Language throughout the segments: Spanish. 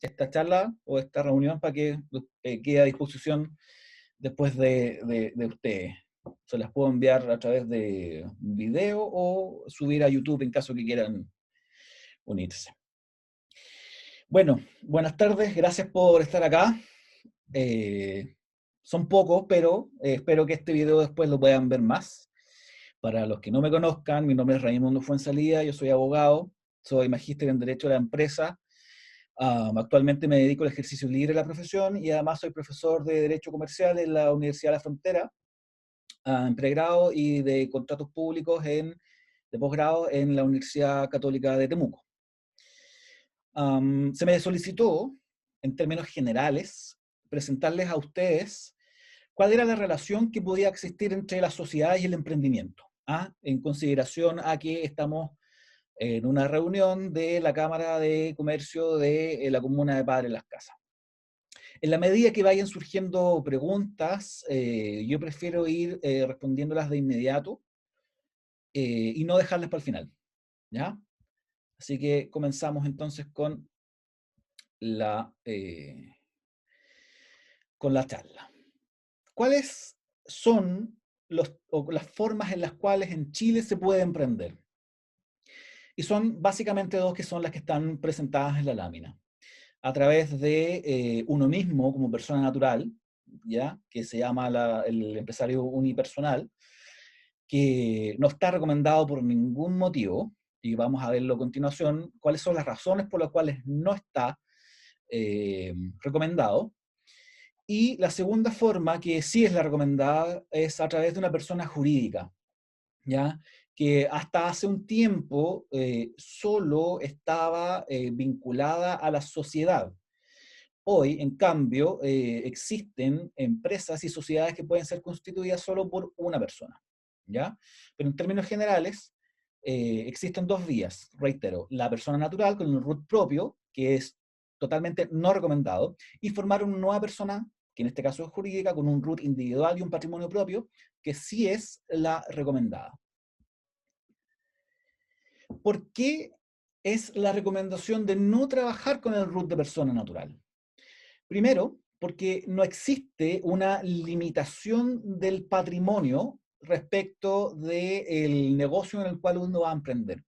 esta charla o esta reunión para que quede a disposición después de ustedes. Se las puedo enviar a través de video o subir a YouTube en caso que quieran unirse. Bueno, buenas tardes, gracias por estar acá. Son pocos, pero espero que este video después lo puedan ver más. Para los que no me conozcan, mi nombre es Raimundo Fuenzalía, yo soy abogado, soy magíster en Derecho de la Empresa. Actualmente me dedico al ejercicio libre de la profesión y además soy profesor de Derecho Comercial en la Universidad de la Frontera, en pregrado, y de contratos públicos de posgrado en la Universidad Católica de Temuco. Se me solicitó, en términos generales, presentarles a ustedes cuál era la relación que podía existir entre las sociedades y el emprendimiento, en consideración a que estamos en una reunión de la Cámara de Comercio de la Comuna de Padre Las Casas. En la medida que vayan surgiendo preguntas, yo prefiero ir respondiéndolas de inmediato y no dejarlas para el final, ¿ya? Así que comenzamos entonces la, con la charla. ¿Cuáles son las formas en las cuales en Chile se puede emprender? Y son básicamente dos que son las que están presentadas en la lámina. A través de uno mismo como persona natural, ¿ya? Que se llama el empresario unipersonal, que no está recomendado por ningún motivo, y vamos a verlo a continuación, cuáles son las razones por las cuales no está recomendado. Y la segunda forma, que sí es la recomendada, es a través de una persona jurídica, ¿ya? Que hasta hace un tiempo solo estaba vinculada a la sociedad. Hoy, en cambio, existen empresas y sociedades que pueden ser constituidas solo por una persona, ¿ya? Pero en términos generales, existen dos vías, reitero: la persona natural con un RUT propio, que es totalmente no recomendado, y formar una nueva persona, que en este caso es jurídica, con un RUT individual y un patrimonio propio, que sí es la recomendada. ¿Por qué es la recomendación de no trabajar con el RUT de persona natural? Primero, porque no existe una limitación del patrimonio respecto del negocio en el cual uno va a emprender.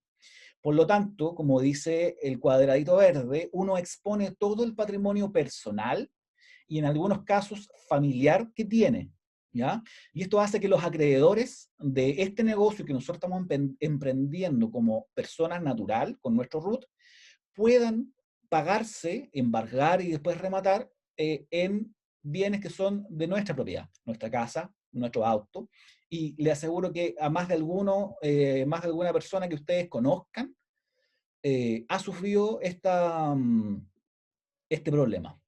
Por lo tanto, como dice el cuadradito verde, uno expone todo el patrimonio personal y en algunos casos familiar que tiene, ¿ya? Y esto hace que los acreedores de este negocio que nosotros estamos emprendiendo como persona natural, con nuestro RUT, puedan pagarse, embargar y después rematar en bienes que son de nuestra propiedad, nuestra casa, nuestro auto. Y le aseguro que a más de más de alguna persona que ustedes conozcan, ha sufrido este problema.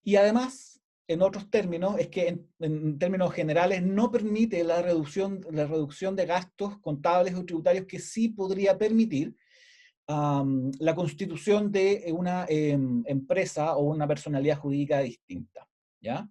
Y además, en otros términos, es que en términos generales no permite la reducción de gastos contables o tributarios que sí podría permitir la constitución de una empresa o una personalidad jurídica distinta, ¿ya?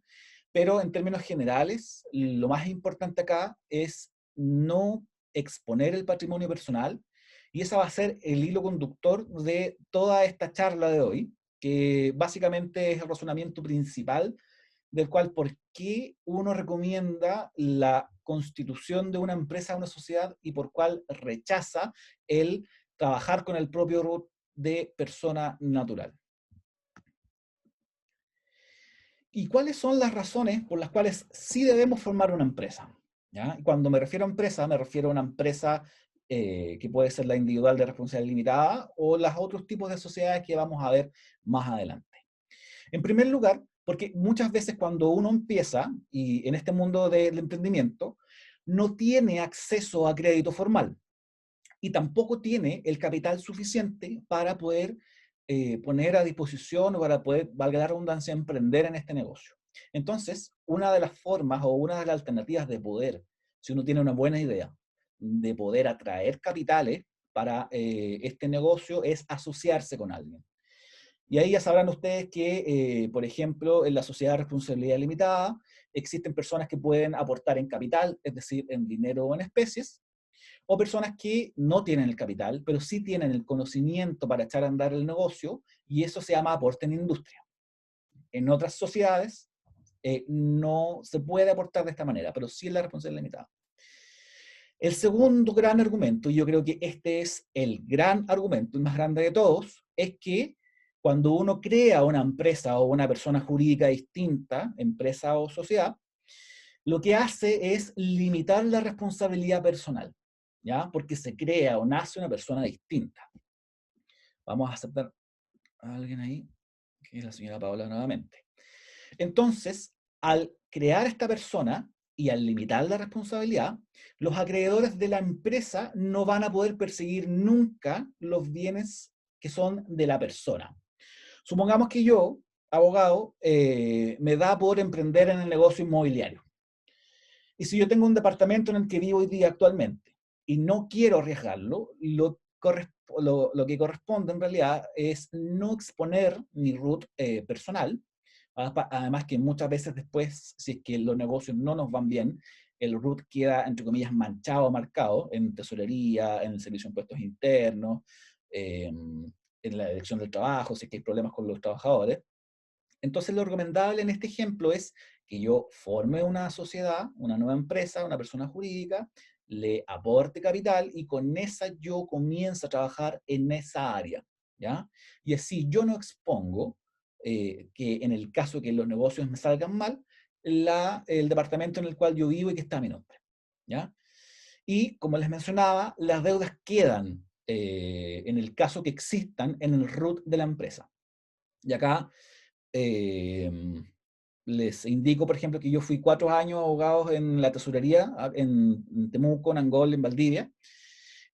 Pero en términos generales, lo más importante acá es no exponer el patrimonio personal, y esa va a ser el hilo conductor de toda esta charla de hoy, que básicamente es el razonamiento principal del cual por qué uno recomienda la constitución de una empresa o una sociedad y por cuál rechaza el trabajar con el propio RUT de persona natural. ¿Y cuáles son las razones por las cuales sí debemos formar una empresa? ¿Ya? Y cuando me refiero a empresa, me refiero a una empresa que puede ser la individual de responsabilidad limitada o los otros tipos de sociedades que vamos a ver más adelante. En primer lugar, porque muchas veces cuando uno empieza, y en este mundo del emprendimiento, no tiene acceso a crédito formal y tampoco tiene el capital suficiente para poder poner a disposición o para poder, valga la redundancia, emprender en este negocio. Entonces, una de las formas o una de las alternativas de poder, si uno tiene una buena idea, de poder atraer capitales para este negocio es asociarse con alguien. Y ahí ya sabrán ustedes que, por ejemplo, en la sociedad de responsabilidad limitada, existen personas que pueden aportar en capital, es decir, en dinero o en especies, o personas que no tienen el capital, pero sí tienen el conocimiento para echar a andar el negocio, y eso se llama aporte en industria. En otras sociedades no se puede aportar de esta manera, pero sí es la responsabilidad limitada. El segundo gran argumento, y yo creo que este es el gran argumento, el más grande de todos, es que cuando uno crea una empresa o una persona jurídica distinta, empresa o sociedad, lo que hace es limitar la responsabilidad personal, ¿ya? Porque se crea o nace una persona distinta. Vamos a aceptar a alguien ahí, que es la señora Paola nuevamente. Entonces, al crear esta persona y al limitar la responsabilidad, los acreedores de la empresa no van a poder perseguir nunca los bienes que son de la persona. Supongamos que yo, abogado, me da por emprender en el negocio inmobiliario. Y si yo tengo un departamento en el que vivo hoy día actualmente y no quiero arriesgarlo, lo que corresponde en realidad es no exponer mi root personal. Además que muchas veces después, si es que los negocios no nos van bien, el root queda, entre comillas, manchado o marcado en tesorería, en el servicio de impuestos internos, en la dirección del trabajo, si es que hay problemas con los trabajadores. Entonces lo recomendable en este ejemplo es que yo forme una sociedad, una nueva empresa, una persona jurídica, le aporte capital y con esa yo comienzo a trabajar en esa área, ¿ya? Y así yo no expongo que en el caso que los negocios me salgan mal, el departamento en el cual yo vivo y que está a mi nombre, ¿ya? Y como les mencionaba, las deudas quedan en el caso que existan en el root de la empresa. Y acá eh, les indico, por ejemplo, que yo fui 4 años abogado en la tesorería, en Temuco, en Angol, en Valdivia,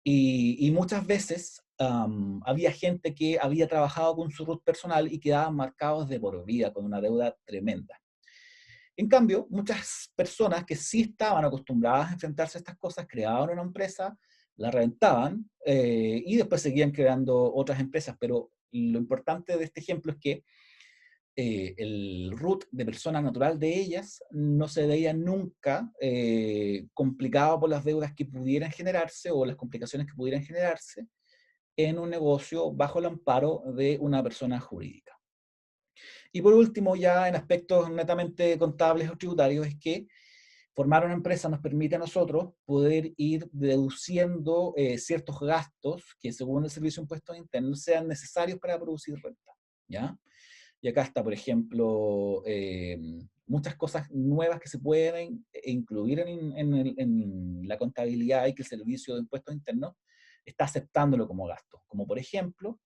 y muchas veces había gente que había trabajado con su root personal y quedaban marcados de por vida con una deuda tremenda. En cambio, muchas personas que sí estaban acostumbradas a enfrentarse a estas cosas, creaban una empresa, la rentaban y después seguían creando otras empresas, pero lo importante de este ejemplo es que el root de persona natural de ellas no se veía nunca complicado por las deudas que pudieran generarse o las complicaciones que pudieran generarse en un negocio bajo el amparo de una persona jurídica. Y por último, ya en aspectos netamente contables o tributarios, es que formar una empresa nos permite a nosotros poder ir deduciendo ciertos gastos que según el Servicio de Impuestos Internos sean necesarios para producir renta, ¿ya? Y acá está, por ejemplo, muchas cosas nuevas que se pueden incluir en la contabilidad y que el Servicio de Impuestos Internos está aceptándolo como gasto, como por ejemplo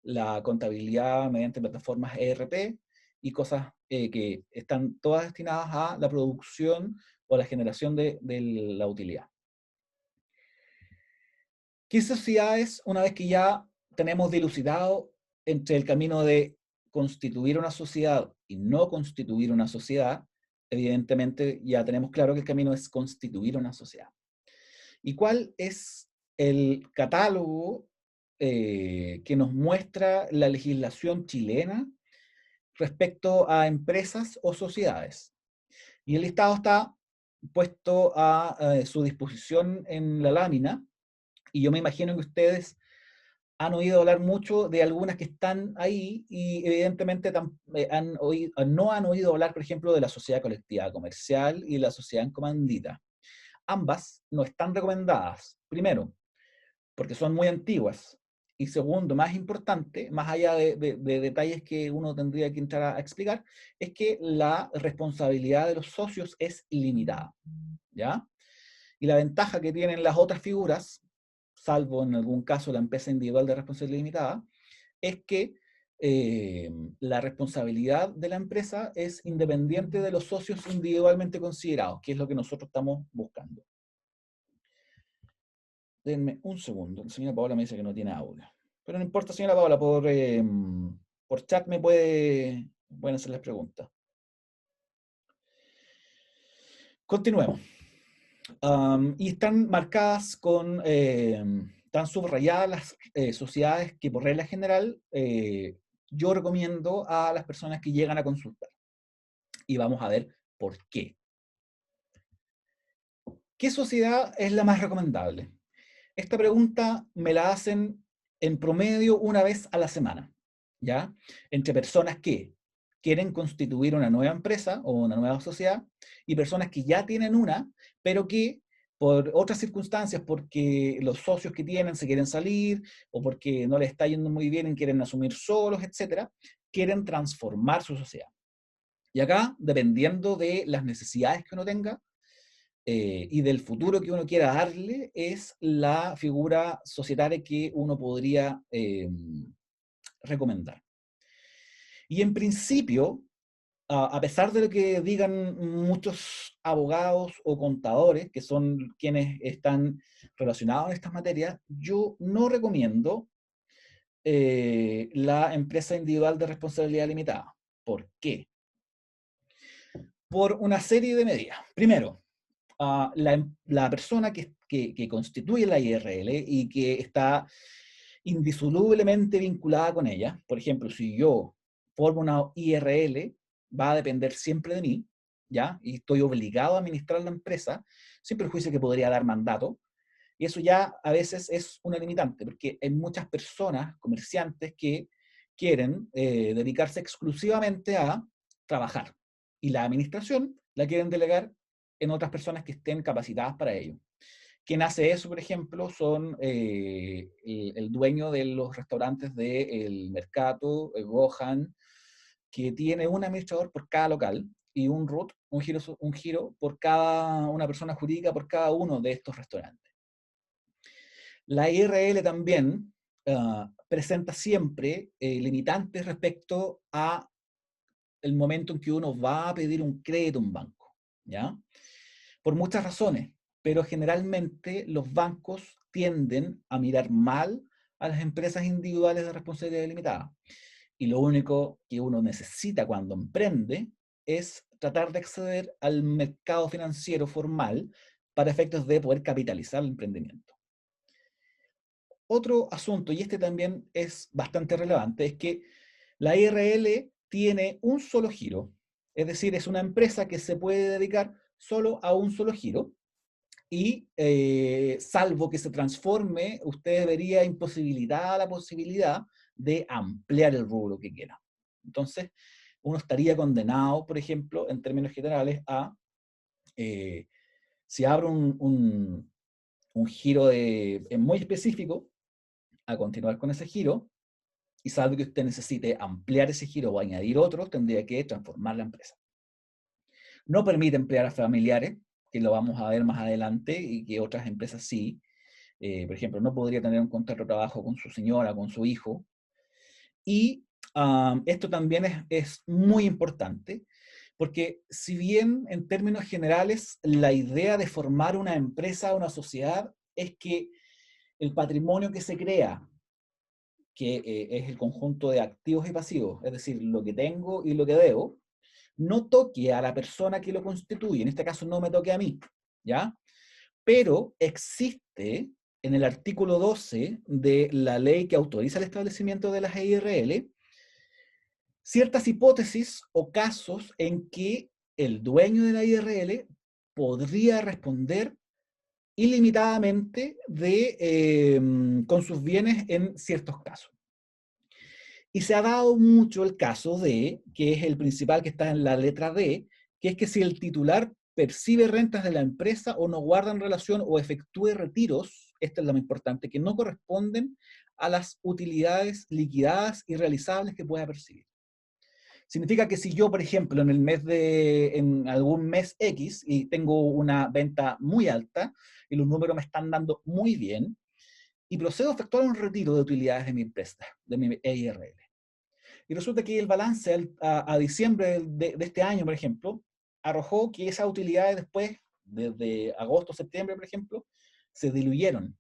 la contabilidad mediante plataformas ERP y cosas que están todas destinadas a la producción o la generación de la utilidad. ¿Qué sociedades, una vez que ya tenemos dilucidado entre el camino de constituir una sociedad y no constituir una sociedad? Evidentemente ya tenemos claro que el camino es constituir una sociedad. ¿Y cuál es el catálogo que nos muestra la legislación chilena respecto a empresas o sociedades? Y el listado está puesto a su disposición en la lámina, y yo me imagino que ustedes han oído hablar mucho de algunas que están ahí y evidentemente no han oído hablar, por ejemplo, de la sociedad colectiva comercial y la sociedad en comandita. Ambas no están recomendadas. Primero, porque son muy antiguas. Y segundo, más importante, más allá de detalles que uno tendría que entrar a explicar, es que la responsabilidad de los socios es ilimitada, ¿ya? Y la ventaja que tienen las otras figuras, salvo en algún caso la empresa individual de responsabilidad limitada, es que la responsabilidad de la empresa es independiente de los socios individualmente considerados, que es lo que nosotros estamos buscando. Denme un segundo. La señora Paola me dice que no tiene audio. Pero no importa, señora Paola, por chat pueden hacer las preguntas. Continuemos. Y están marcadas están subrayadas las sociedades que por regla general yo recomiendo a las personas que llegan a consultar. Y vamos a ver por qué. ¿Qué sociedad es la más recomendable? Esta pregunta me la hacen en promedio una vez a la semana, ¿ya? Entre personas que quieren constituir una nueva empresa o una nueva sociedad y personas que ya tienen una, pero que por otras circunstancias, porque los socios que tienen se quieren salir o porque no les está yendo muy bien y quieren asumir solos, etcétera, quieren transformar su sociedad. Y acá, dependiendo de las necesidades que uno tenga, y del futuro que uno quiera darle, es la figura societaria que uno podría recomendar. Y en principio, a pesar de lo que digan muchos abogados o contadores, que son quienes están relacionados en estas materias, yo no recomiendo la empresa individual de responsabilidad limitada. ¿Por qué? Por una serie de medidas. Primero, la persona que constituye la IRL y que está indisolublemente vinculada con ella, por ejemplo, si yo formo una IRL, va a depender siempre de mí, ¿ya? Y estoy obligado a administrar la empresa, sin perjuicio que podría dar mandato, y eso ya a veces es una limitante, porque hay muchas personas, comerciantes, que quieren dedicarse exclusivamente a trabajar, y la administración la quieren delegar en otras personas que estén capacitadas para ello. Quien hace eso, por ejemplo, son el dueño de los restaurantes del Mercato, Gohan, que tiene un administrador por cada local y un RUT, un giro por cada una persona jurídica por cada uno de estos restaurantes. La IRL también presenta siempre limitantes respecto a el momento en que uno va a pedir un crédito a un banco, ¿ya? Por muchas razones, pero generalmente los bancos tienden a mirar mal a las empresas individuales de responsabilidad limitada. Y lo único que uno necesita cuando emprende es tratar de acceder al mercado financiero formal para efectos de poder capitalizar el emprendimiento. Otro asunto, y este también es bastante relevante, es que la IRL tiene un solo giro, es decir, es una empresa que se puede dedicar solo a un solo giro, y salvo que se transforme, usted vería imposibilitada la posibilidad de ampliar el rubro que quiera. Entonces, uno estaría condenado, por ejemplo, en términos generales, a, si abro un giro muy específico, a continuar con ese giro, y salvo que usted necesite ampliar ese giro o añadir otro, tendría que transformar la empresa. No permite emplear a familiares, que lo vamos a ver más adelante, y que otras empresas sí. Por ejemplo, no podría tener un contrato de trabajo con su señora, con su hijo. Y esto también es muy importante, porque si bien en términos generales la idea de formar una empresa o una sociedad es que el patrimonio que se crea, que es el conjunto de activos y pasivos, es decir, lo que tengo y lo que debo, no toque a la persona que lo constituye, en este caso no me toque a mí, ¿ya? Pero existe en el artículo 12 de la ley que autoriza el establecimiento de las EIRL ciertas hipótesis o casos en que el dueño de la IRL podría responder ilimitadamente con sus bienes en ciertos casos. Y se ha dado mucho el caso de, que es el principal que está en la letra D, que es que si el titular percibe rentas de la empresa o no guarda en relación o efectúe retiros, esta es la más importante, que no corresponden a las utilidades liquidadas y realizables que pueda percibir. Significa que si yo, por ejemplo, en algún mes X y tengo una venta muy alta y los números me están dando muy bien, y procedo a efectuar un retiro de utilidades de mi empresa, de mi EIRL. Y resulta que el balance a diciembre de este año, por ejemplo, arrojó que esas utilidades después, desde agosto, septiembre, por ejemplo, se diluyeron.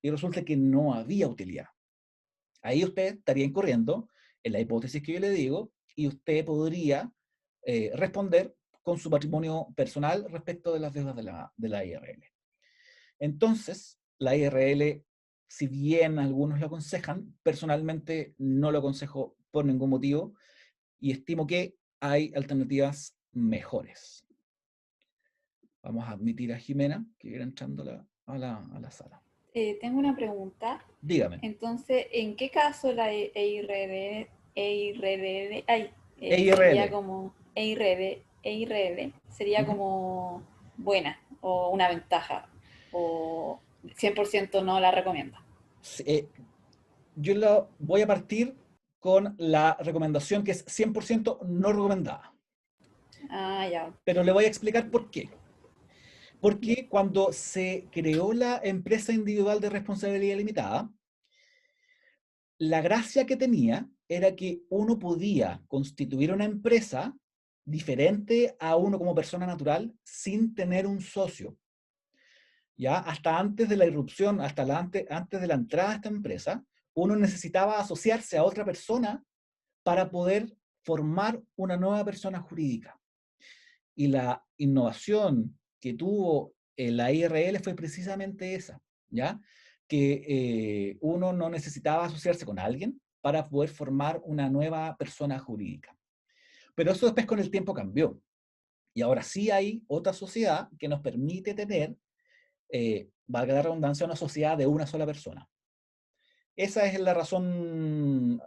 Y resulta que no había utilidad. Ahí usted estaría incurriendo en la hipótesis que yo le digo, y usted podría responder con su patrimonio personal respecto de las deudas de la IRL. Entonces, la IRL, si bien algunos lo aconsejan, personalmente no lo aconsejo por ningún motivo, y estimo que hay alternativas mejores. Vamos a admitir a Jimena, que viene entrando a la sala. Tengo una pregunta. Dígame. Entonces, ¿en qué caso la EIRL. sería como EIRL sería Ujú. como buena o una ventaja o 100% no la recomiendo? Sí, yo voy a partir con la recomendación que es 100% no recomendada, Ah, ya, pero le voy a explicar por qué. ya. Porque cuando se creó la empresa individual de responsabilidad limitada, la gracia que tenía era que uno podía constituir una empresa diferente a uno como persona natural sin tener un socio. ¿Ya? Hasta antes de la irrupción, antes de la entrada a esta empresa, uno necesitaba asociarse a otra persona para poder formar una nueva persona jurídica. Y la innovación que tuvo la IRL fue precisamente esa, ¿ya? Que uno no necesitaba asociarse con alguien para poder formar una nueva persona jurídica. Pero eso después con el tiempo cambió. Y ahora sí hay otra sociedad que nos permite tener, valga la redundancia, una sociedad de una sola persona. Esa es la razón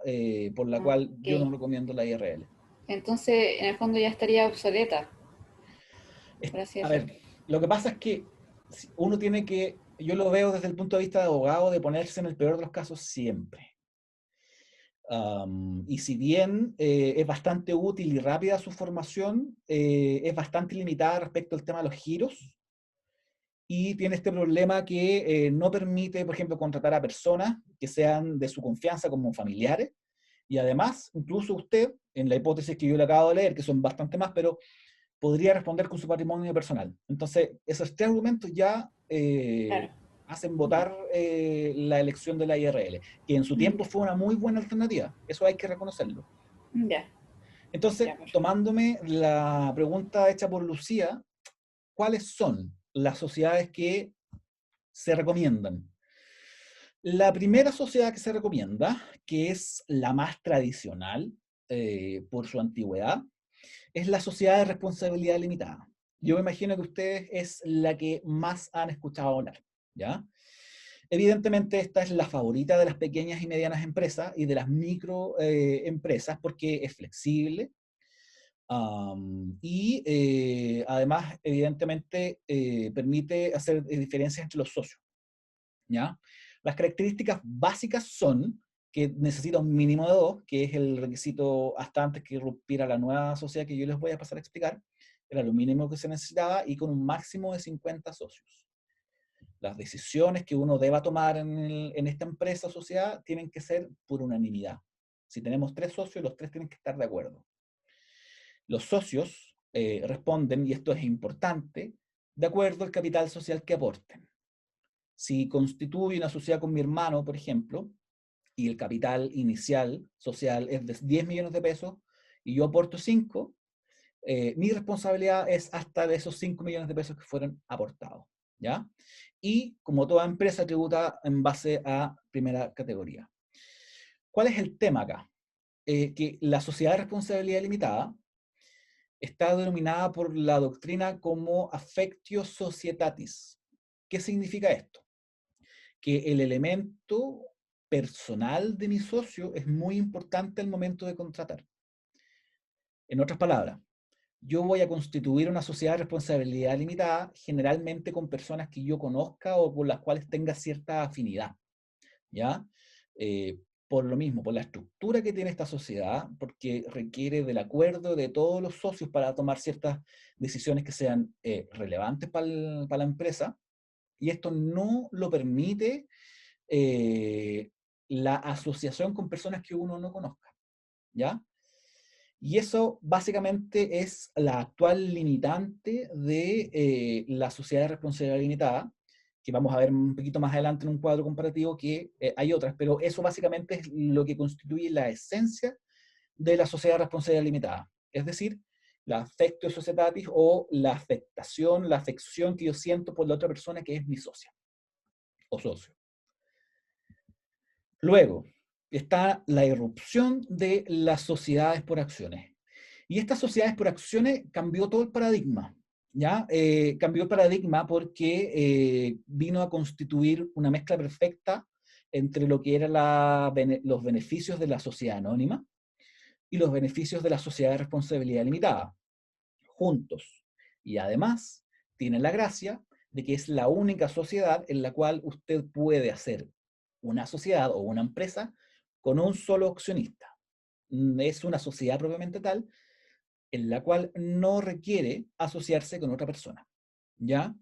por la Ah, cual yo no ok. recomiendo la IRL. Entonces, en el fondo ya estaría obsoleta, por así A decirlo. ver, lo que pasa es que uno tiene que, yo lo veo desde el punto de vista de abogado, de ponerse en el peor de los casos siempre. Y si bien es bastante útil y rápida su formación, es bastante limitada respecto al tema de los giros y tiene este problema que no permite, por ejemplo, contratar a personas que sean de su confianza como familiares. Y además, incluso usted, en la hipótesis que yo le acabo de leer, que son bastante más, pero podría responder con su patrimonio personal. Entonces, esos tres argumentos ya Claro. hacen votar la elección de la IRL, que en su tiempo Ya, fue una muy buena alternativa, eso hay que reconocerlo. ya, Entonces, ya, perfecto. tomándome la pregunta hecha por Lucía, ¿cuáles son las sociedades que se recomiendan? La primera sociedad que se recomienda, que es la más tradicional por su antigüedad, es la sociedad de responsabilidad limitada. Yo me imagino que ustedes es la que más han escuchado hablar, ¿ya? Evidentemente esta es la favorita de las pequeñas y medianas empresas y de las micro empresas porque es flexible y además evidentemente permite hacer diferencias entre los socios, ¿ya? Las características básicas son que necesita un mínimo de dos, que es el requisito hasta antes que irrumpiera la nueva sociedad que yo les voy a pasar a explicar, era lo mínimo que se necesitaba, y con un máximo de 50 socios. Las decisiones que uno deba tomar en esta empresa o sociedad tienen que ser por unanimidad. Si tenemos tres socios, los tres tienen que estar de acuerdo. Los socios responden, y esto es importante, de acuerdo al capital social que aporten. Si constituyo una sociedad con mi hermano, por ejemplo, y el capital inicial social es de 10 millones de pesos y yo aporto 5, mi responsabilidad es hasta de esos 5 millones de pesos que fueron aportados, ¿ya? Y como toda empresa tributa en base a primera categoría. ¿Cuál es el tema acá? Que la sociedad de responsabilidad limitada está denominada por la doctrina como affectio societatis. ¿Qué significa esto? Que el elemento personal de mi socio es muy importante al momento de contratar. En otras palabras, yo voy a constituir una sociedad de responsabilidad limitada generalmente con personas que yo conozca o con las cuales tenga cierta afinidad, ¿ya? Por lo mismo, por la estructura que tiene esta sociedad, porque requiere del acuerdo de todos los socios para tomar ciertas decisiones que sean relevantes para la empresa, y esto no lo permite eh, la asociación con personas que uno no conozca, ¿ya? Y eso básicamente es la actual limitante de la sociedad de responsabilidad limitada, que vamos a ver un poquito más adelante en un cuadro comparativo que hay otras, pero eso básicamente es lo que constituye la esencia de la sociedad de responsabilidad limitada. Es decir, la affectio societatis o la afectación, la afección que yo siento por la otra persona que es mi socia o socio. Luego está la irrupción de las sociedades por acciones. Y estas sociedades por acciones cambió todo el paradigma. ¿ya? Cambió el paradigma porque vino a constituir una mezcla perfecta entre lo que eran los beneficios de la sociedad anónima y los beneficios de la sociedad de responsabilidad limitada, juntos. Y además, tiene la gracia de que es la única sociedad en la cual usted puede hacer una sociedad o una empresa con un solo accionista. Es una sociedad propiamente tal en la cual no requiere asociarse con otra persona. ¿Ya?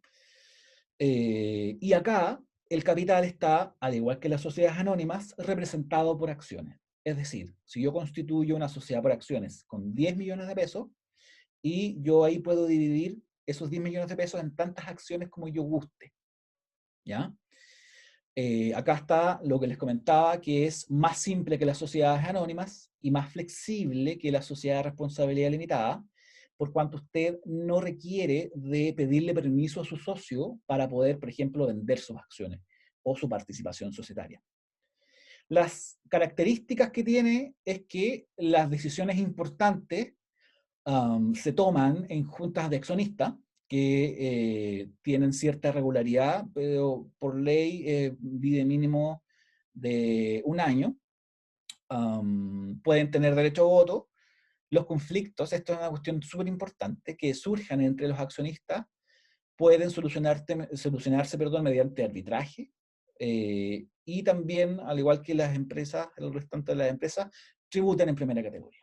Y acá el capital está, al igual que las sociedades anónimas, representado por acciones. Es decir, si yo constituyo una sociedad por acciones con 10 millones de pesos, y yo ahí puedo dividir esos 10 millones de pesos en tantas acciones como yo guste. ¿Ya? Acá está lo que les comentaba, que es más simple que las sociedades anónimas y más flexible que la sociedad de responsabilidad limitada, por cuanto usted no requiere de pedirle permiso a su socio para poder, por ejemplo, vender sus acciones o su participación societaria. Las características que tiene es que las decisiones importantes se toman en juntas de accionistas que tienen cierta regularidad, pero por ley vive mínimo de un año. Pueden tener derecho a voto. Los conflictos, esto es una cuestión súper importante, que surjan entre los accionistas, pueden solucionarse mediante arbitraje, y también, al igual que las empresas, el restante de las empresas, tributan en primera categoría.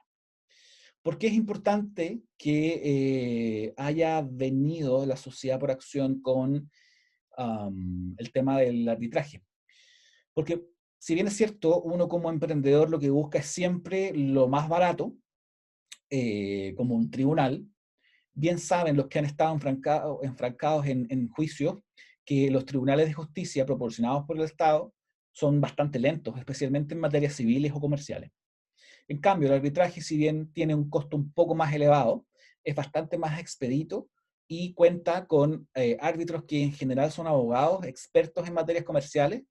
¿Por qué es importante que haya venido la sociedad por acción con el tema del arbitraje? Porque si bien es cierto, uno como emprendedor lo que busca es siempre lo más barato, como un tribunal, bien saben los que han estado enfrancados en juicio que los tribunales de justicia proporcionados por el Estado son bastante lentos, especialmente en materias civiles o comerciales. En cambio, el arbitraje, si bien tiene un costo un poco más elevado, es bastante más expedito y cuenta con árbitros que en general son abogados, expertos en materias comerciales,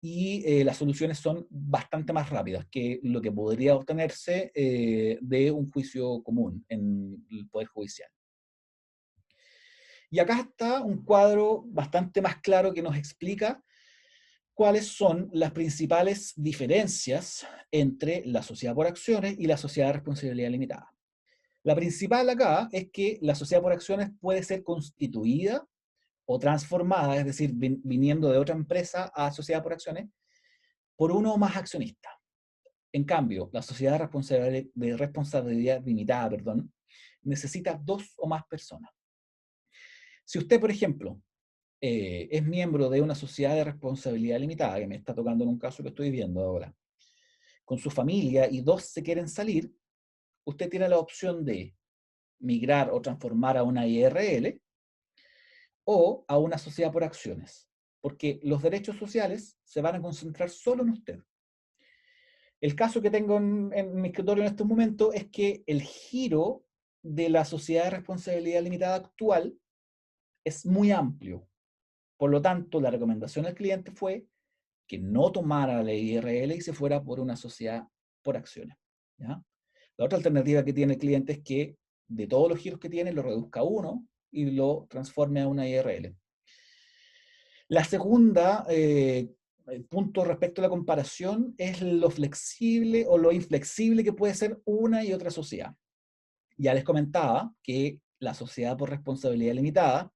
y las soluciones son bastante más rápidas que lo que podría obtenerse de un juicio común en el Poder Judicial. Y acá está un cuadro bastante más claro que nos explica cuáles son las principales diferencias entre la sociedad por acciones y la sociedad de responsabilidad limitada. La principal acá es que la sociedad por acciones puede ser constituida o transformada, es decir, viniendo de otra empresa a sociedad por acciones, por uno o más accionistas. En cambio, la sociedad de responsabilidad limitada, necesita dos o más personas. Si usted, por ejemplo, es miembro de una sociedad de responsabilidad limitada, que me está tocando en un caso que estoy viendo ahora, con su familia y dos se quieren salir, usted tiene la opción de migrar o transformar a una IRL o a una sociedad por acciones, porque los derechos sociales se van a concentrar solo en usted. El caso que tengo en mi escritorio en este momento es que el giro de la sociedad de responsabilidad limitada actual es muy amplio. Por lo tanto, la recomendación al cliente fue que no tomara la IRL y se fuera por una sociedad por acciones. ¿Ya? La otra alternativa que tiene el cliente es que de todos los giros que tiene lo reduzca a uno y lo transforme a una IRL. La segunda punto respecto a la comparación es lo flexible o lo inflexible que puede ser una y otra sociedad. Ya les comentaba que la sociedad por responsabilidad limitada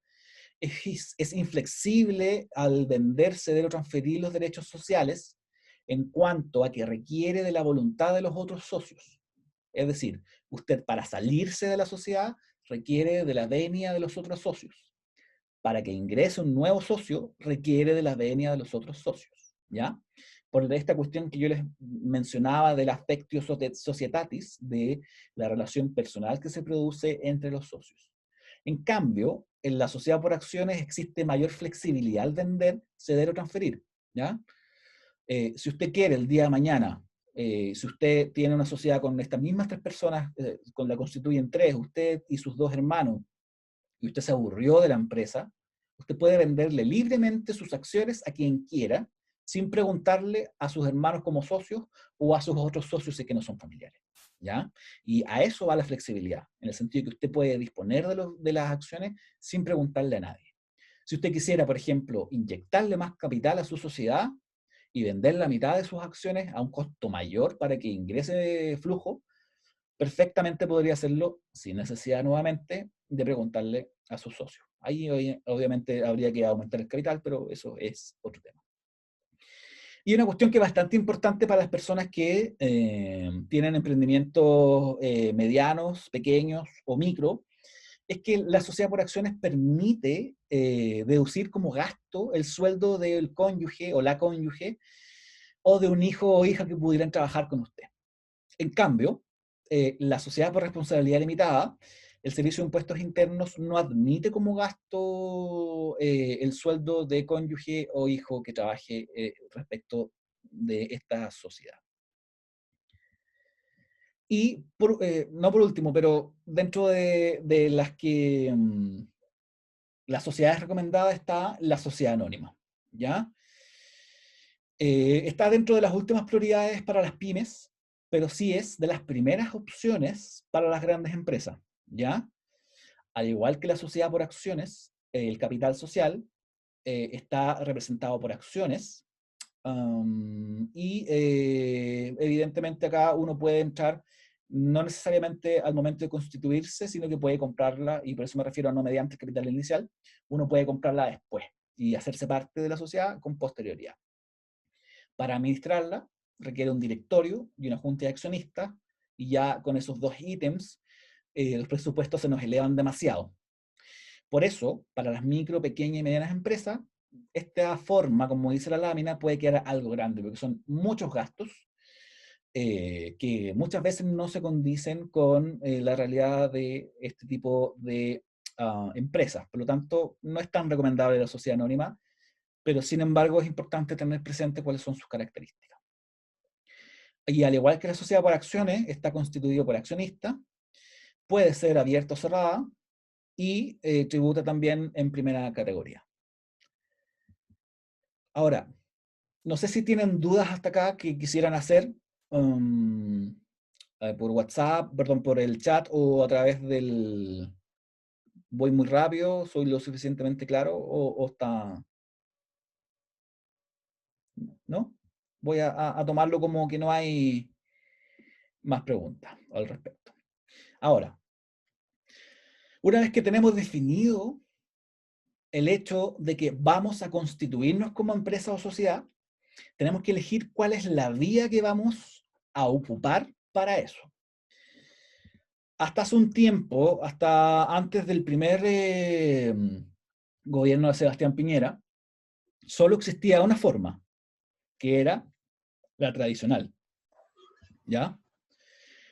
es inflexible al vender, ceder o transferir los derechos sociales en cuanto a que requiere de la voluntad de los otros socios. Es decir, usted para salirse de la sociedad requiere de la venia de los otros socios. Para que ingrese un nuevo socio requiere de la venia de los otros socios. ¿Ya? Por esta cuestión que yo les mencionaba del aspectio societatis, de la relación personal que se produce entre los socios. En cambio, en la sociedad por acciones existe mayor flexibilidad al vender, ceder o transferir. ¿Ya? Si usted quiere el día de mañana, si usted tiene una sociedad con estas mismas tres personas, con la constituyen tres, usted y sus dos hermanos, y usted se aburrió de la empresa, usted puede venderle libremente sus acciones a quien quiera sin preguntarle a sus hermanos como socios o a sus otros socios si que no son familiares. ¿Ya? Y a eso va la flexibilidad, en el sentido que usted puede disponer de las acciones sin preguntarle a nadie. Si usted quisiera, por ejemplo, inyectarle más capital a su sociedad y vender la mitad de sus acciones a un costo mayor para que ingrese flujo, perfectamente podría hacerlo sin necesidad nuevamente de preguntarle a sus socios. Ahí obviamente habría que aumentar el capital, pero eso es otro tema. Y una cuestión que es bastante importante para las personas que tienen emprendimientos medianos, pequeños o micro, es que la sociedad por acciones permite deducir como gasto el sueldo del cónyuge o la cónyuge o de un hijo o hija que pudieran trabajar con usted. En cambio, la sociedad por responsabilidad limitada, el Servicio de Impuestos Internos no admite como gasto el sueldo de cónyuge o hijo que trabaje respecto de esta sociedad. Y no por último, pero dentro de las que las sociedades recomendadas está la sociedad anónima, ¿ya? Está dentro de las últimas prioridades para las pymes, pero sí es de las primeras opciones para las grandes empresas, ¿ya? Al igual que la sociedad por acciones, el capital social está representado por acciones, y evidentemente acá uno puede entrar no necesariamente al momento de constituirse, sino que puede comprarla, y por eso me refiero a no mediante el capital inicial, uno puede comprarla después y hacerse parte de la sociedad con posterioridad. Para administrarla requiere un directorio y una junta de accionistas, y ya con esos dos ítems los presupuestos se nos elevan demasiado. Por eso, para las micro, pequeñas y medianas empresas, esta forma, como dice la lámina, puede quedar algo grande, porque son muchos gastos que muchas veces no se condicen con la realidad de este tipo de empresas. Por lo tanto, no es tan recomendable la sociedad anónima, pero sin embargo es importante tener presente cuáles son sus características. Y al igual que la sociedad por acciones, está constituido por accionistas, puede ser abierta o cerrada, y tributa también en primera categoría. Ahora, no sé si tienen dudas hasta acá que quisieran hacer por WhatsApp, perdón, por el chat o a través del... ¿Voy muy rápido? ¿Soy lo suficientemente claro? ¿O está...? ¿No? Voy a tomarlo como que no hay más preguntas al respecto. Ahora, una vez que tenemos definido el hecho de que vamos a constituirnos como empresa o sociedad, tenemos que elegir cuál es la vía que vamos a ocupar para eso. Hasta hace un tiempo, hasta antes del primer gobierno de Sebastián Piñera, solo existía una forma, que era la tradicional, ¿ya?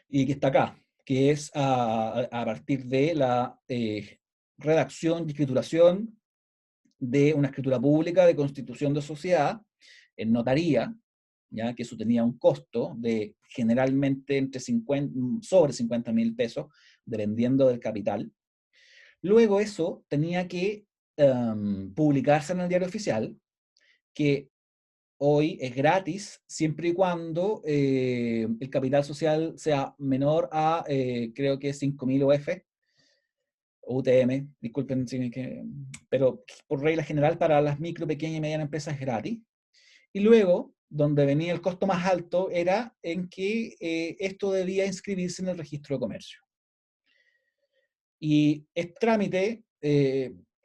Y que está acá, que es a partir de la redacción y escrituración de una escritura pública de constitución de sociedad en notaría, ¿ya? Que eso tenía un costo de generalmente entre sobre 50.000 pesos, dependiendo del capital. Luego eso tenía que publicarse en el diario oficial, que hoy es gratis, siempre y cuando el capital social sea menor a, creo que 5.000 UF, o UTM, disculpen, pero por regla general para las micro, pequeñas y medianas empresas es gratis. Y luego, donde venía el costo más alto, era en que esto debía inscribirse en el registro de comercio. Y este trámite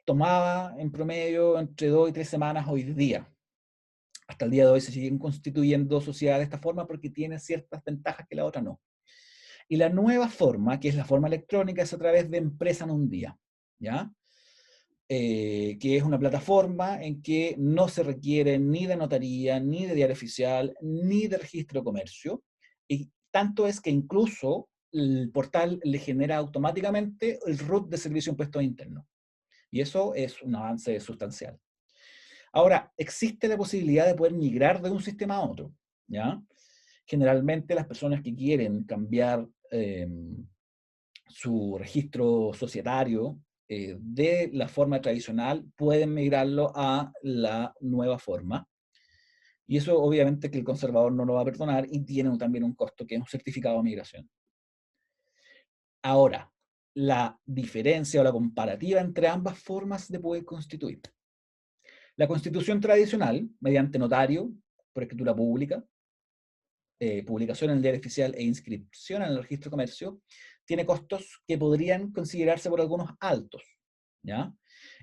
tomaba en promedio entre 2 y 3 semanas hoy día. Hasta el día de hoy se siguen constituyendo sociedades de esta forma porque tiene ciertas ventajas que la otra no. Y la nueva forma, que es la forma electrónica, es a través de Empresa en un Día, ¿ya? Que es una plataforma en que no se requiere ni de notaría, ni de diario oficial, ni de registro de comercio, y tanto es que incluso el portal le genera automáticamente el RUT de Servicio de Impuestos Internos, y eso es un avance sustancial. Ahora, existe la posibilidad de poder migrar de un sistema a otro, ¿ya? Generalmente las personas que quieren cambiar su registro societario de la forma tradicional pueden migrarlo a la nueva forma. Y eso obviamente que el conservador no lo va a perdonar y tiene también un costo que es un certificado de migración. Ahora, la diferencia o la comparativa entre ambas formas de poder constituir. La constitución tradicional, mediante notario, por escritura pública, publicación en el diario oficial e inscripción en el registro de comercio, tiene costos que podrían considerarse por algunos altos, ¿ya?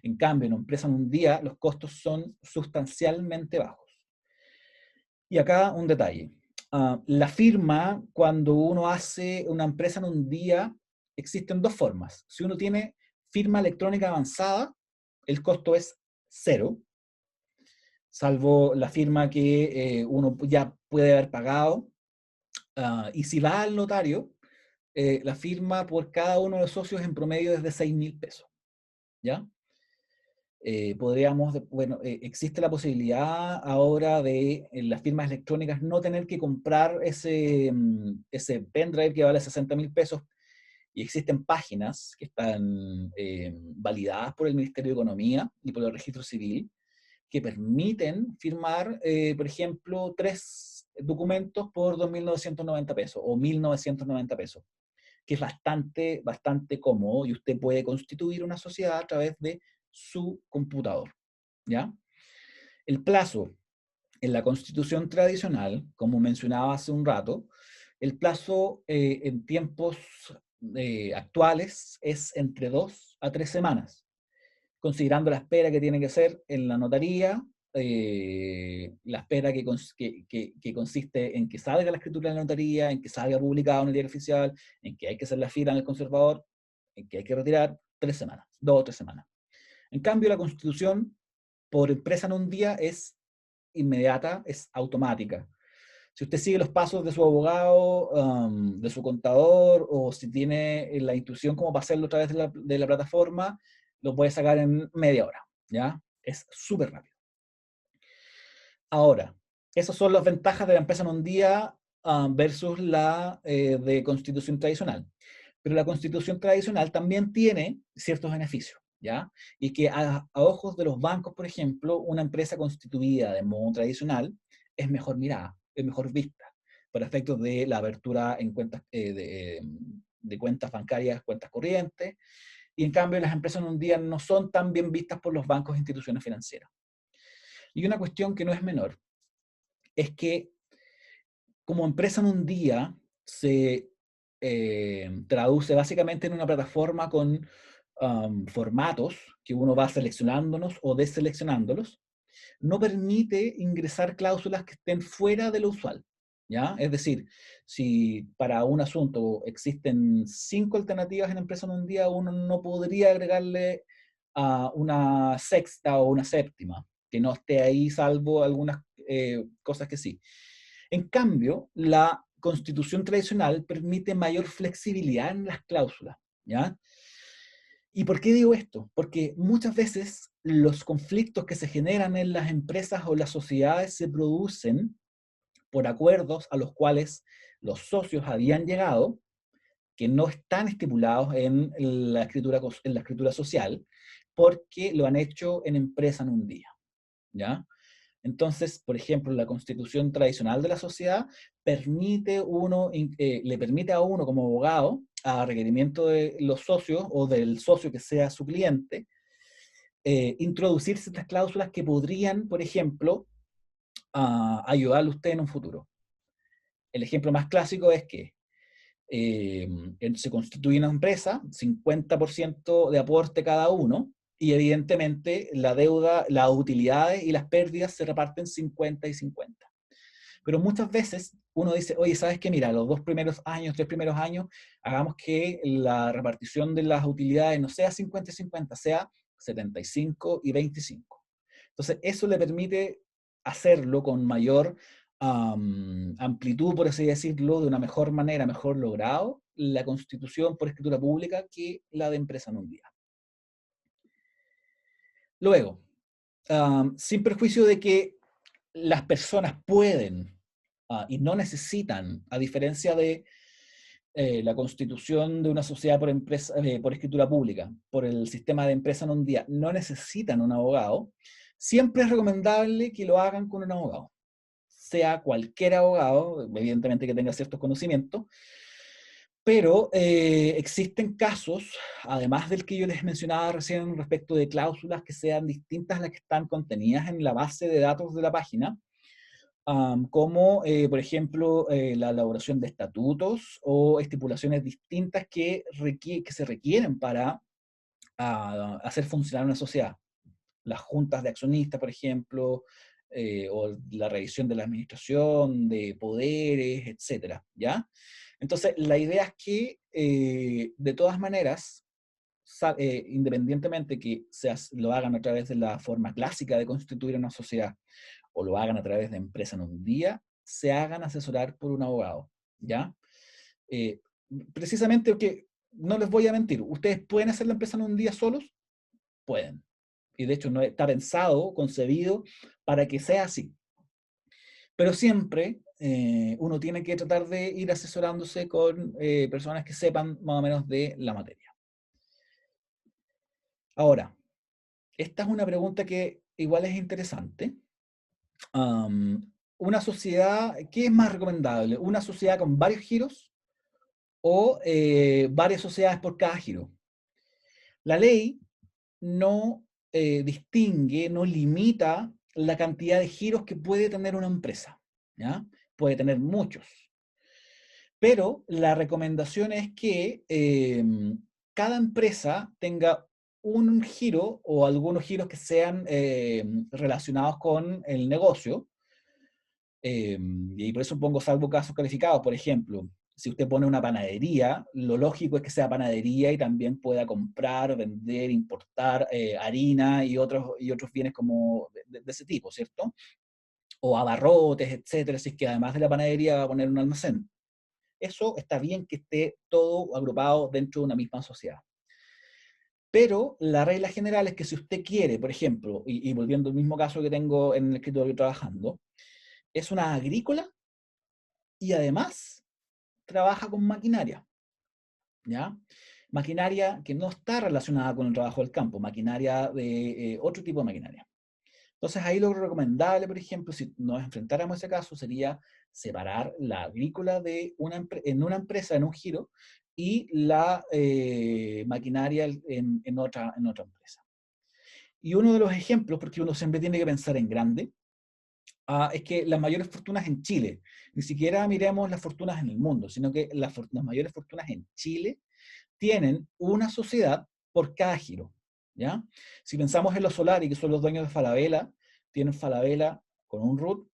En cambio, en una empresa en un día, los costos son sustancialmente bajos. Y acá un detalle. La firma, cuando uno hace una empresa en un día, existen dos formas. Si uno tiene firma electrónica avanzada, el costo es cero, salvo la firma que uno ya puede haber pagado. Y si va al notario, la firma por cada uno de los socios en promedio es de 6.000 pesos. ¿Ya? Bueno, existe la posibilidad ahora de en las firmas electrónicas no tener que comprar ese pendrive que vale 60.000 pesos, y existen páginas que están validadas por el Ministerio de Economía y por el Registro Civil que permiten firmar, por ejemplo, 3 documentos por 2.990 pesos o 1.990 pesos, que es bastante, bastante cómodo, y usted puede constituir una sociedad a través de su computador, ¿ya? El plazo en la Constitución tradicional, como mencionaba hace un rato, el plazo en tiempos actuales es entre 2 a 3 semanas, considerando la espera que tiene que ser en la notaría, la espera que consiste en que salga la escritura en la notaría, en que salga publicado en el diario oficial, en que hay que hacer la fila en el conservador, en que hay que retirar 3 semanas, 2 o 3 semanas. En cambio, la constitución por empresa en un día es inmediata, es automática. Si usted sigue los pasos de su abogado, de su contador, o si tiene la intuición como para hacerlo a través de la plataforma, lo puede sacar en media hora, ¿ya? Es súper rápido. Ahora, esas son las ventajas de la empresa en un día versus la de constitución tradicional. Pero la constitución tradicional también tiene ciertos beneficios, ¿ya? Y que a ojos de los bancos, por ejemplo, una empresa constituida de modo tradicional es mejor mirada, es mejor vista, para efectos de la apertura en cuentas, de cuentas bancarias, cuentas corrientes, y en cambio las empresas en un día no son tan bien vistas por los bancos e instituciones financieras. Y una cuestión que no es menor es que como empresa en un día se traduce básicamente en una plataforma con formatos que uno va seleccionándolos o deseleccionándolos, no permite ingresar cláusulas que estén fuera de lo usual, ¿ya? Es decir, si para un asunto existen 5 alternativas en empresa en un día, uno no podría agregarle a una sexta o una séptima, que no esté ahí, salvo algunas cosas que sí. En cambio, la constitución tradicional permite mayor flexibilidad en las cláusulas, ¿ya? ¿Y por qué digo esto? Porque muchas veces los conflictos que se generan en las empresas o las sociedades se producen por acuerdos a los cuales los socios habían llegado, que no están estipulados en la escritura social, porque lo han hecho en empresa en un día, ¿ya? Entonces, por ejemplo, la constitución tradicional de la sociedad le permite a uno como abogado, a requerimiento de los socios o del socio que sea su cliente, introducir ciertas cláusulas que podrían, por ejemplo, ayudarle a usted en un futuro. El ejemplo más clásico es que se constituye una empresa, 50% de aporte cada uno, y evidentemente la deuda, las utilidades y las pérdidas se reparten 50 y 50. Pero muchas veces uno dice, oye, ¿sabes qué? Mira, los 2 primeros años, 3 primeros años, hagamos que la repartición de las utilidades no sea 50 y 50, sea 75 y 25. Entonces, eso le permite hacerlo con mayor amplitud, por así decirlo, de una mejor manera, mejor logrado, la constitución por escritura pública que la de empresa en un día. Luego, sin perjuicio de que las personas pueden y no necesitan, a diferencia de la constitución de una sociedad por escritura pública, por el sistema de empresa en un día, no necesitan un abogado, siempre es recomendable que lo hagan con un abogado. sea cualquier abogado, evidentemente que tenga ciertos conocimientos, pero existen casos, además del que yo les mencionaba recién respecto de cláusulas que sean distintas a las que están contenidas en la base de datos de la página, como por ejemplo la elaboración de estatutos o estipulaciones distintas que se requieren para hacer funcionar una sociedad. Las juntas de accionistas, por ejemplo, o la revisión de la administración, de poderes, etcétera, ¿ya? Entonces, la idea es que, de todas maneras, independientemente que lo hagan a través de la forma clásica de constituir una sociedad, o lo hagan a través de empresa en un día, se hagan asesorar por un abogado, ¿ya? Eh, Precisamente porque, no les voy a mentir, ¿ustedes pueden hacer la empresa en un día solos? Pueden. Y de hecho no está pensado, concebido, para que sea así. Pero siempre uno tiene que tratar de ir asesorándose con personas que sepan más o menos de la materia. Ahora, esta es una pregunta que igual es interesante. Una sociedad, ¿qué es más recomendable? ¿Una sociedad con varios giros o varias sociedades por cada giro? La ley no distingue, no limita la cantidad de giros que puede tener una empresa, ¿ya? Puede tener muchos. Pero la recomendación es que cada empresa tenga un giro o algunos giros que sean relacionados con el negocio. Y por eso pongo salvo casos calificados. Por ejemplo, si usted pone una panadería, lo lógico es que sea panadería y también pueda comprar, vender, importar harina y otros bienes como de ese tipo, ¿cierto? O abarrotes, etcétera, si es que además de la panadería va a poner un almacén. Eso está bien que esté todo agrupado dentro de una misma sociedad. Pero la regla general es que si usted quiere, por ejemplo, y volviendo al mismo caso que tengo en el escritorio trabajando, es una agrícola y además trabaja con maquinaria, ¿ya? Maquinaria que no está relacionada con el trabajo del campo, maquinaria de otro tipo de maquinaria. Entonces ahí lo recomendable, por ejemplo, si nos enfrentáramos a ese caso, sería separar la agrícola en una empresa, en un giro, y la maquinaria en otra empresa. Y uno de los ejemplos, porque uno siempre tiene que pensar en grande, es que las mayores fortunas en Chile, ni siquiera miremos las fortunas en el mundo, sino que las mayores fortunas en Chile tienen una sociedad por cada giro, ¿ya? Si pensamos en los Solari, que son los dueños de Falabella, tienen Falabella con un root,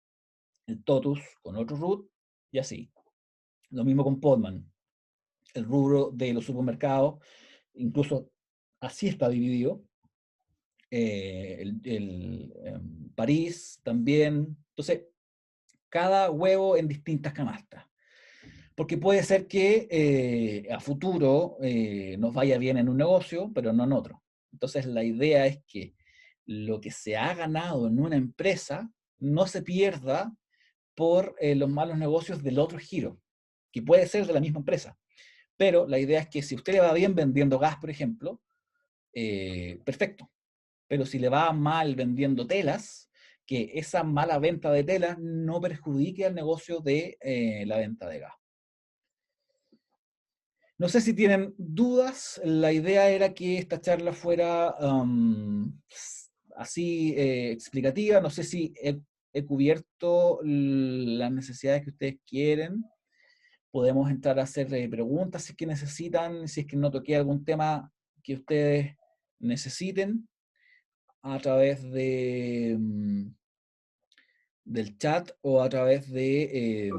el Totus con otro root, y así. Lo mismo con Podman, el rubro de los supermercados, incluso así está dividido. París también. Entonces, cada huevo en distintas canastas. Porque puede ser que a futuro nos vaya bien en un negocio, pero no en otro. Entonces la idea es que lo que se ha ganado en una empresa no se pierda por los malos negocios del otro giro, que puede ser de la misma empresa. Pero la idea es que si usted le va bien vendiendo gas, por ejemplo, perfecto. Pero si le va mal vendiendo telas, que esa mala venta de telas no perjudique al negocio de la venta de gas. No sé si tienen dudas. La idea era que esta charla fuera así explicativa. No sé si he cubierto las necesidades que ustedes quieren. Podemos entrar a hacer preguntas si es que necesitan, si es que no toqué algún tema que ustedes necesiten a través del chat o a través de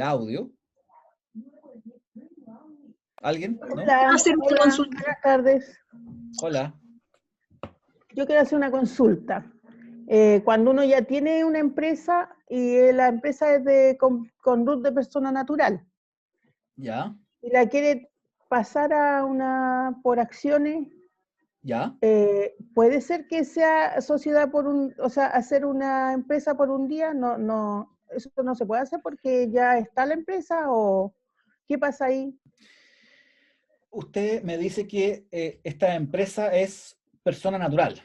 audio. ¿Alguien? ¿No? Hola, Hacer una hola, consulta. buenas tardes. Hola. Yo quiero hacer una consulta. Cuando uno ya tiene una empresa y la empresa es con root de persona natural ¿Ya? y la quiere pasar a una por acciones, ¿Ya? ¿puede ser que sea sociedad o sea, hacer una empresa por un día? No, eso no se puede hacer porque ya está la empresa o ¿qué pasa ahí? Usted me dice que esta empresa es persona natural.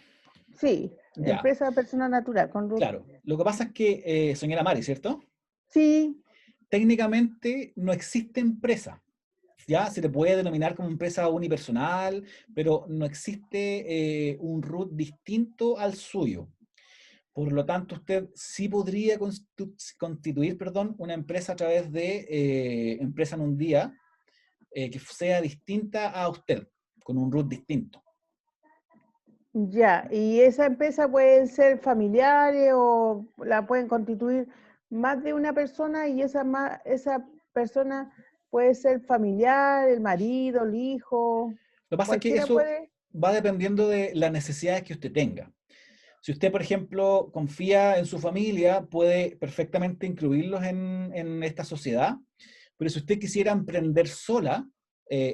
Sí, Ya, empresa persona natural, con RUT. claro. Lo que pasa es que, señora Mari, ¿cierto? Sí, Técnicamente no existe empresa. Ya se le puede denominar como empresa unipersonal, pero no existe un root distinto al suyo. Por lo tanto, usted sí podría constituir, perdón, una empresa a través de empresa en un día que sea distinta a usted, con un root distinto. ya. ¿Y esa empresa pueden ser familiares o la pueden constituir más de una persona y esa persona puede ser familiar, el marido, el hijo, Lo que pasa es que cualquiera eso puede? va dependiendo de las necesidades que usted tenga. Si usted, por ejemplo, confía en su familia, puede perfectamente incluirlos en esta sociedad, pero si usted quisiera emprender sola,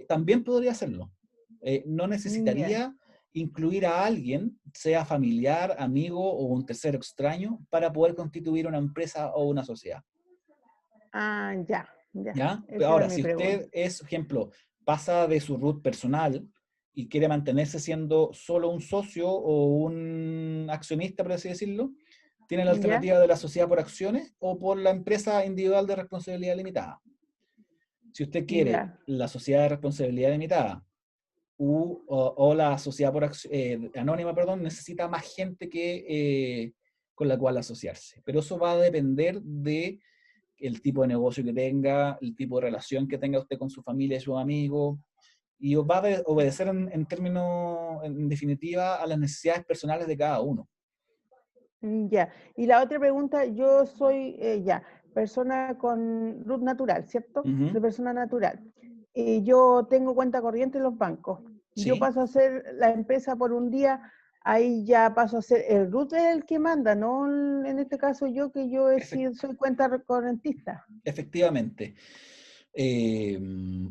también podría hacerlo. No Ya. necesitaría incluir a alguien, sea familiar, amigo o un tercero extraño, para poder constituir una empresa o una sociedad. Ah, ya, ya. ¿Ya? Pero Esa era ahora, mi si pregunta. usted es, por ejemplo, pasa de su root personal y quiere mantenerse siendo solo un socio o un accionista, por así decirlo, tiene la ¿Ya? alternativa de la sociedad por acciones o por la empresa individual de responsabilidad limitada. Si usted quiere Ya. la sociedad de responsabilidad limitada o la sociedad por anónima, perdón, necesita más gente con la cual asociarse. Pero eso va a depender de el tipo de negocio que tenga, el tipo de relación que tenga usted con su familia y sus amigos, y va a obedecer en términos, en definitiva, a las necesidades personales de cada uno. Ya. Y la otra pregunta, yo soy ya persona con RUT natural, ¿cierto? Ujú. De persona natural. Y yo tengo cuenta corriente en los bancos. Yo Sí, paso a ser la empresa por un día, ahí ya paso a ser el RUT es el que manda, no en este caso yo que yo he efectivamente. soy cuenta correntista. Efectivamente. Eh,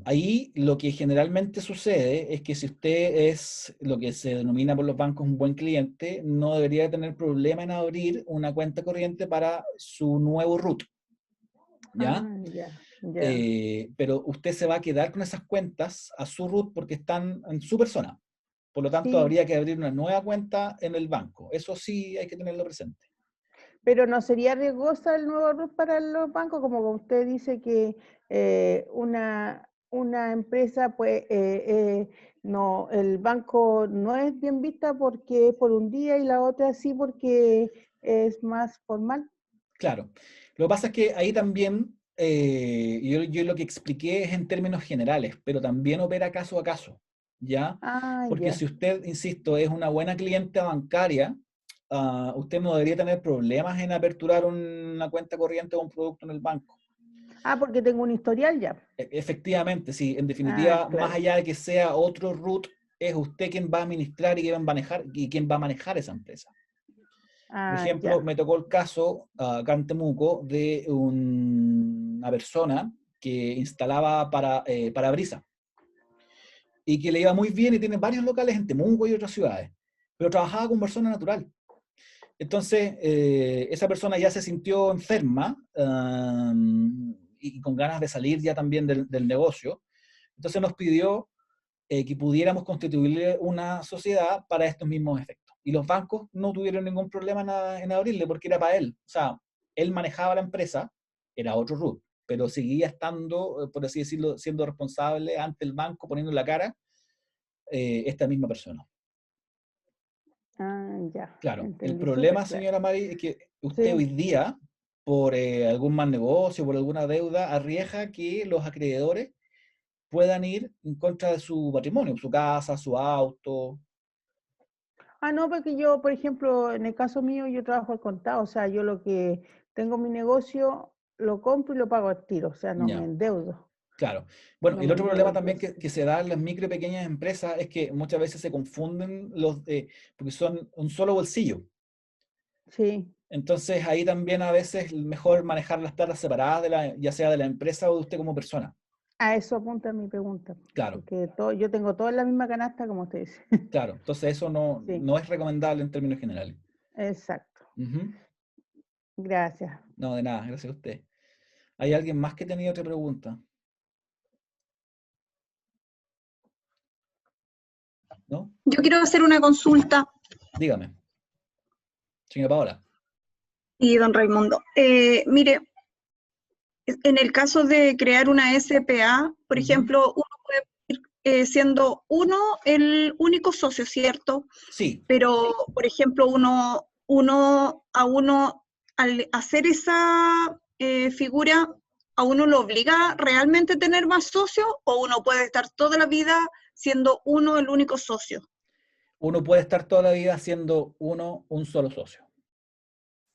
Ahí lo que generalmente sucede es que si usted es lo que se denomina por los bancos un buen cliente, no debería tener problema en abrir una cuenta corriente para su nuevo root, ¿ya? Ah, ya, ya. Pero usted se va a quedar con esas cuentas a su root porque están en su persona. Por lo tanto, Sí, habría que abrir una nueva cuenta en el banco. Eso sí hay que tenerlo presente. pero no sería riesgosa el nuevo RUT para los bancos, como usted dice que una empresa, pues, no, el banco no es bien vista porque es por un día y la otra sí porque es más formal. Claro. Lo que pasa es que ahí también, yo lo que expliqué es en términos generales, pero también opera caso a caso, ¿ya? Ah, Porque si ya. usted, insisto, es una buena cliente bancaria, usted no debería tener problemas en aperturar una cuenta corriente o un producto en el banco. Ah, porque tengo un historial ya. Efectivamente, sí, en Ah, definitiva, más claro. allá de que sea otro root, es usted quien va a administrar y quien va a manejar esa empresa. Por Ah, ejemplo, ya. me tocó el caso acá en Temuco de una persona que instalaba parabrisas y que le iba muy bien y tiene varios locales en Temuco y otras ciudades, pero trabajaba con persona natural. Entonces, esa persona ya se sintió enferma y con ganas de salir ya también del negocio. Entonces nos pidió que pudiéramos constituirle una sociedad para estos mismos efectos. Y los bancos no tuvieron ningún problema en abrirle porque era para él. O sea, él manejaba la empresa, era otro root, pero seguía estando, por así decirlo, siendo responsable ante el banco, poniendo la cara esta misma persona. Ah, ya. Claro, el Entendí, súper problema, claro. señora Mari, es que usted Sí. hoy día, por algún mal negocio, por alguna deuda, arriesga que los acreedores puedan ir en contra de su patrimonio, su casa, su auto. Ah, no, porque yo, por ejemplo, en el caso mío, yo trabajo al contado, o sea, yo lo que tengo mi negocio, lo compro y lo pago al tiro, o sea, no me Ya. endeudo, Claro. Bueno, no el me otro endeudo, problema también entonces, que se da en las micro y pequeñas empresas es que muchas veces se confunden porque son un solo bolsillo. sí, Entonces ahí también a veces es mejor manejar las platas separadas, ya sea de la empresa o de usted como persona. a eso apunta mi pregunta, Claro, porque todo, yo tengo todo en la misma canasta, como usted dice. claro. Entonces eso no, Sí, no es recomendable en términos generales. exacto. Ujú. Gracias. No, de nada, gracias a usted. ¿Hay alguien más que tenía otra pregunta? ¿No? Yo quiero hacer una consulta. Dígame. Señora Paola. Y don Raimundo, mire, en el caso de crear una SPA, por ejemplo, uno puede ir siendo uno el único socio, ¿cierto? Sí. Pero, por ejemplo, al hacer esa figura, ¿a uno lo obliga realmente a tener más socios o uno puede estar toda la vida siendo uno el único socio? Uno puede estar toda la vida siendo un solo socio.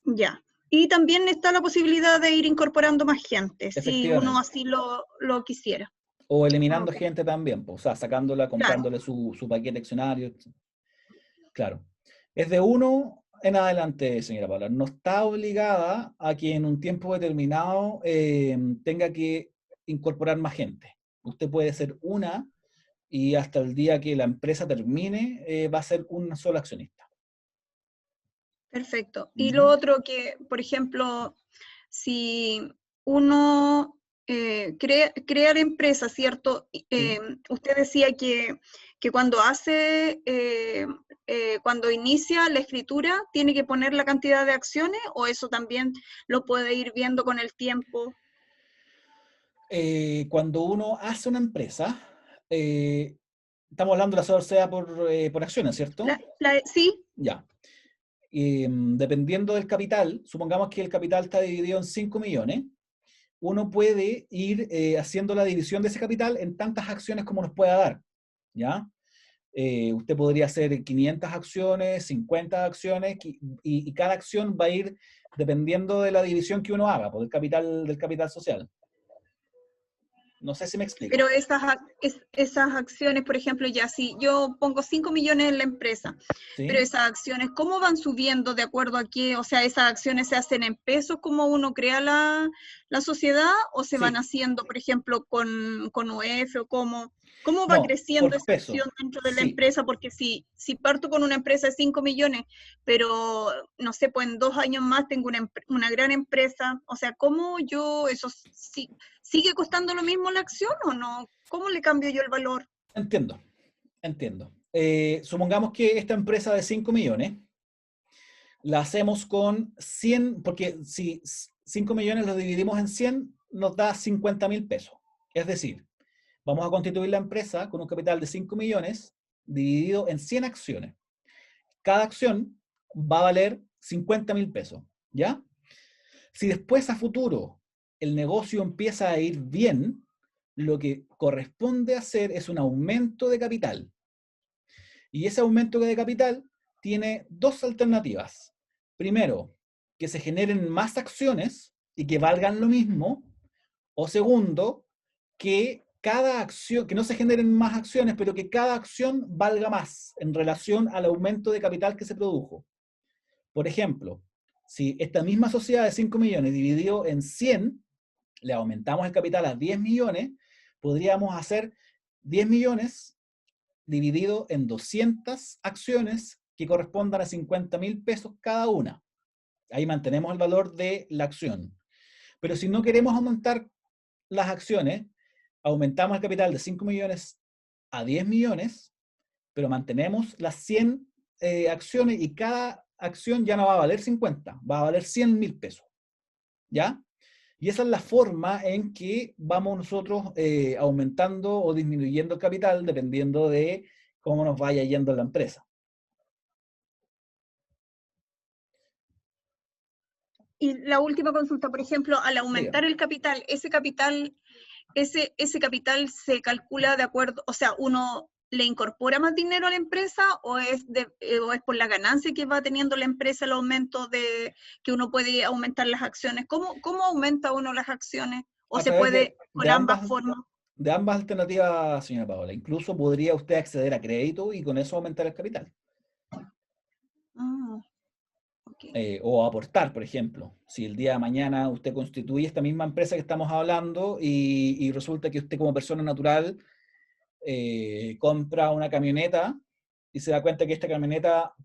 Ya. Y también está la posibilidad de ir incorporando más gente, si uno Efectivamente. así lo quisiera. O eliminando Ok. gente también, pues, o sea, sacándola, Claro. comprándole su paquete accionario. Claro. Es de uno en adelante, señora Paula. No está obligada a que en un tiempo determinado tenga que incorporar más gente. Usted puede ser una y hasta el día que la empresa termine va a ser un solo accionista. Perfecto. Y lo otro que, por ejemplo, si uno crea la empresa, ¿cierto? Sí. Usted decía que cuando cuando inicia la escritura, tiene que poner la cantidad de acciones, o eso también lo puede ir viendo con el tiempo. Cuando uno hace una empresa, estamos hablando de la sociedad por acciones, ¿cierto? Sí. Ya. Dependiendo del capital, supongamos que el capital está dividido en 5 millones, uno puede ir haciendo la división de ese capital en tantas acciones como nos pueda dar, ¿ya? Usted podría hacer 500 acciones, 50 acciones, y cada acción va a ir dependiendo de la división que uno haga, por del capital social. No sé si me explico. Pero esas acciones, por ejemplo, ya si yo pongo 5 millones en la empresa, ¿Sí? pero esas acciones, ¿cómo van subiendo de acuerdo a qué? O sea, ¿esas acciones se hacen en pesos como uno crea la sociedad o se van haciendo, por ejemplo, con UF o cómo va No, creciendo por esa peso. acción dentro de la Sí. empresa? Porque si parto con una empresa de 5 millones, pero no sé, pues en 2 años más tengo una gran empresa, o sea, ¿cómo yo eso sigue costando lo mismo la acción o no? ¿Cómo le cambio yo el valor? Entiendo. Supongamos que esta empresa de 5 millones la hacemos con 100, porque si 5 millones lo dividimos en 100, nos da 50.000 pesos. Es decir, vamos a constituir la empresa con un capital de 5 millones dividido en 100 acciones. Cada acción va a valer 50.000 pesos, ¿ya? Si después a futuro el negocio empieza a ir bien, lo que corresponde hacer es un aumento de capital. Y ese aumento de capital tiene dos alternativas. Primero, que se generen más acciones y que valgan lo mismo. O segundo, que cada acción, que no se generen más acciones, pero que cada acción valga más en relación al aumento de capital que se produjo. Por ejemplo, si esta misma sociedad de 5 millones dividido en 100, le aumentamos el capital a 10 millones, podríamos hacer 10 millones dividido en 200 acciones que correspondan a 50.000 pesos cada una. Ahí mantenemos el valor de la acción. Pero si no queremos aumentar las acciones, aumentamos el capital de 5 millones a 10 millones, pero mantenemos las 100 acciones y cada acción ya no va a valer 50, va a valer 100.000 pesos. ¿Ya? Y esa es la forma en que vamos nosotros aumentando o disminuyendo el capital dependiendo de cómo nos vaya yendo la empresa. Y la última consulta, por ejemplo, al aumentar el capital, ese capital se calcula de acuerdo, o sea, uno le incorpora más dinero a la empresa o es por la ganancia que va teniendo la empresa el aumento de que uno puede aumentar las acciones. ¿Cómo aumenta uno las acciones? ¿O A se través puede con ambas formas? De ambas alternativas, señora Paola. Incluso podría usted acceder a crédito y con eso aumentar el capital. Okay. O aportar, por ejemplo. Si el día de mañana usted constituye esta misma empresa que estamos hablando y resulta que usted como persona natural compra una camioneta y se da cuenta que esta camioneta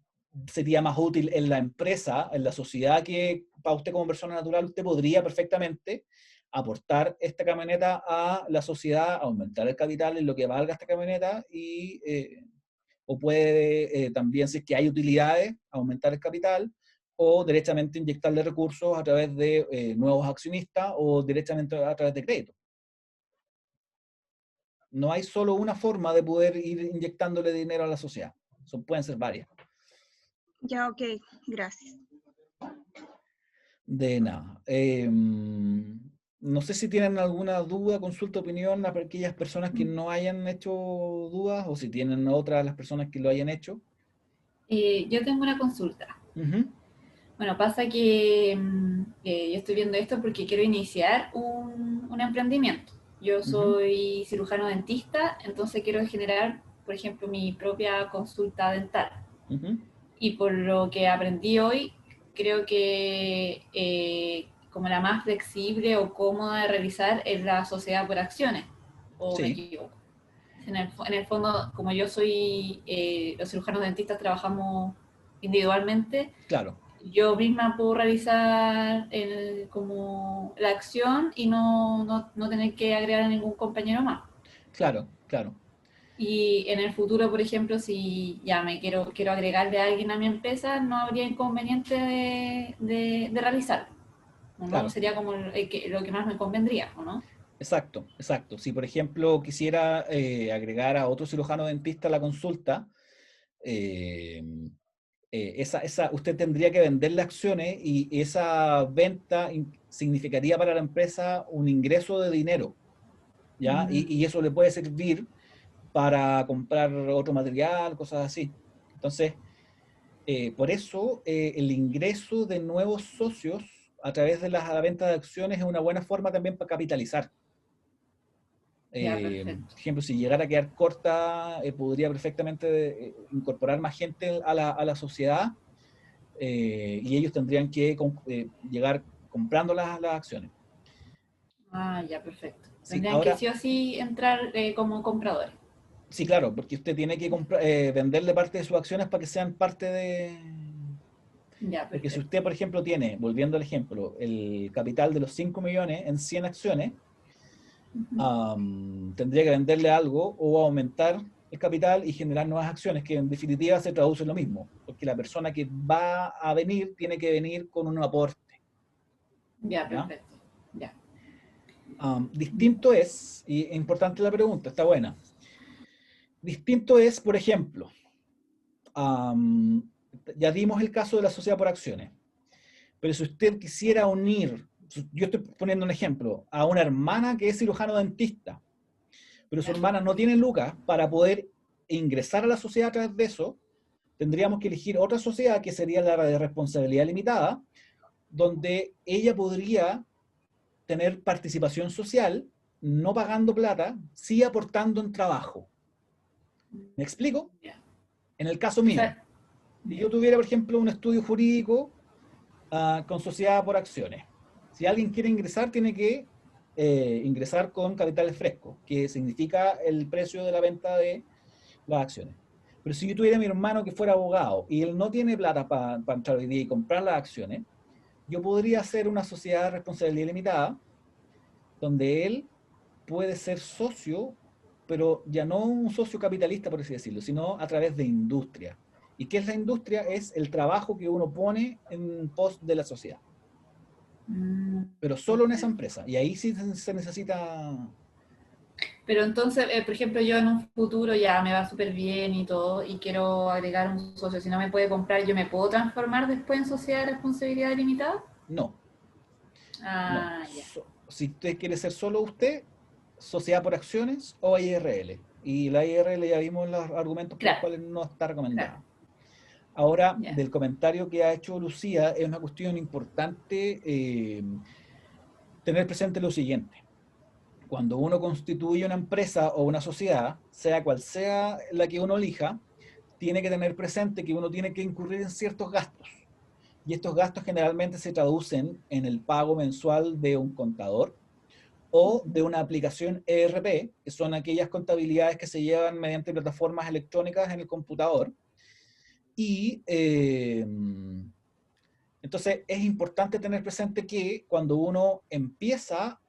sería más útil en la empresa, en la sociedad, que para usted como persona natural, usted podría perfectamente aportar esta camioneta a la sociedad, aumentar el capital en lo que valga esta camioneta o puede también, si es que hay utilidades, aumentar el capital o directamente inyectarle recursos a través de nuevos accionistas o directamente a través de crédito. No hay solo una forma de poder ir inyectándole dinero a la sociedad. Pueden ser varias. Ya, ok, gracias. De nada. No sé si tienen alguna duda, consulta, opinión a aquellas personas que no hayan hecho dudas o si tienen otras las personas que lo hayan hecho. Yo tengo una consulta. Ujú, Bueno, pasa que yo estoy viendo esto porque quiero iniciar un emprendimiento. Yo soy cirujano dentista, entonces quiero generar, por ejemplo, mi propia consulta dental. ujú. Y por lo que aprendí hoy, creo que como la más flexible o cómoda de realizar es la sociedad por acciones, o me Sí, equivoco. En el fondo, como yo soy, los cirujanos dentistas trabajamos individualmente, claro, yo misma puedo realizar como la acción y no tener que agregar a ningún compañero más. claro, claro. Y en el futuro, por ejemplo, si ya quiero agregarle a alguien a mi empresa, no habría inconveniente de realizarlo. ¿O no? Claro, Sería como lo que más me convendría, ¿o no? exacto, exacto. Si por ejemplo quisiera agregar a otro cirujano dentista a la consulta, eh, usted tendría que venderle acciones y esa venta significaría para la empresa un ingreso de dinero, ¿ya? Y eso le puede servir para comprar otro material, cosas así. Entonces, por eso el ingreso de nuevos socios a través de la venta de acciones es una buena forma también para capitalizar. Ya, perfecto. Por ejemplo, si llegara a quedar corta, podría perfectamente incorporar más gente a la sociedad y ellos tendrían que llegar comprando las acciones. Ah, ya, perfecto. Sí, Tendrían que ahora, sí o sí entrar como compradores. sí, claro, porque usted tiene que venderle parte de sus acciones para que sean parte de... Ya, Porque si perfecto. usted, por ejemplo, tiene, volviendo al ejemplo, el capital de los 5 millones en 100 acciones, Ujú. tendría que venderle algo o aumentar el capital y generar nuevas acciones, que en definitiva se traduce en lo mismo, porque la persona que va a venir tiene que venir con un aporte, Ya, ¿ya? perfecto. Ya. Distinto es, y es importante la pregunta, está buena, distinto es, por ejemplo, am, ya dimos el caso de la sociedad por acciones, pero si usted quisiera unir, yo estoy poniendo un ejemplo, a una hermana que es cirujano dentista, pero su Ya. hermana no tiene lucas para poder ingresar a la sociedad a través de eso, tendríamos que elegir otra sociedad que sería la de responsabilidad limitada, donde ella podría tener participación social, no pagando plata, sí aportando en trabajo. ¿Me explico? Ya. En el caso O mío, sea, si ya. yo tuviera, por ejemplo, un estudio jurídico con sociedad por acciones, si alguien quiere ingresar, tiene que ingresar con capitales frescos, que significa el precio de la venta de las acciones. Pero si yo tuviera a mi hermano que fuera abogado y él no tiene plata para entrar hoy día y comprar las acciones, yo podría hacer una sociedad de responsabilidad limitada donde él puede ser socio, pero ya no un socio capitalista, por así decirlo, sino a través de industria. ¿Y qué es la industria? Es el trabajo que uno pone en pos de la sociedad, pero solo en esa Comprendo. empresa. Y ahí sí se necesita... Pero entonces, por ejemplo, yo en un futuro ya me va súper bien y todo, y quiero agregar un socio. Si no me puede comprar, ¿yo me puedo transformar después en sociedad de responsabilidad limitada? No, no. Ah, ya. Si usted quiere ser solo usted, sociedad por acciones o IRL. Y la IRL ya vimos los argumentos por los Claro, cuales no está claro. recomendada. Ahora, Ya. del comentario que ha hecho Lucía, es una cuestión importante tener presente lo siguiente. Cuando uno constituye una empresa o una sociedad, sea cual sea la que uno elija, tiene que tener presente que uno tiene que incurrir en ciertos gastos. Y estos gastos generalmente se traducen en el pago mensual de un contador o de una aplicación ERP, que son aquellas contabilidades que se llevan mediante plataformas electrónicas en el computador. Y entonces es importante tener presente que cuando uno empieza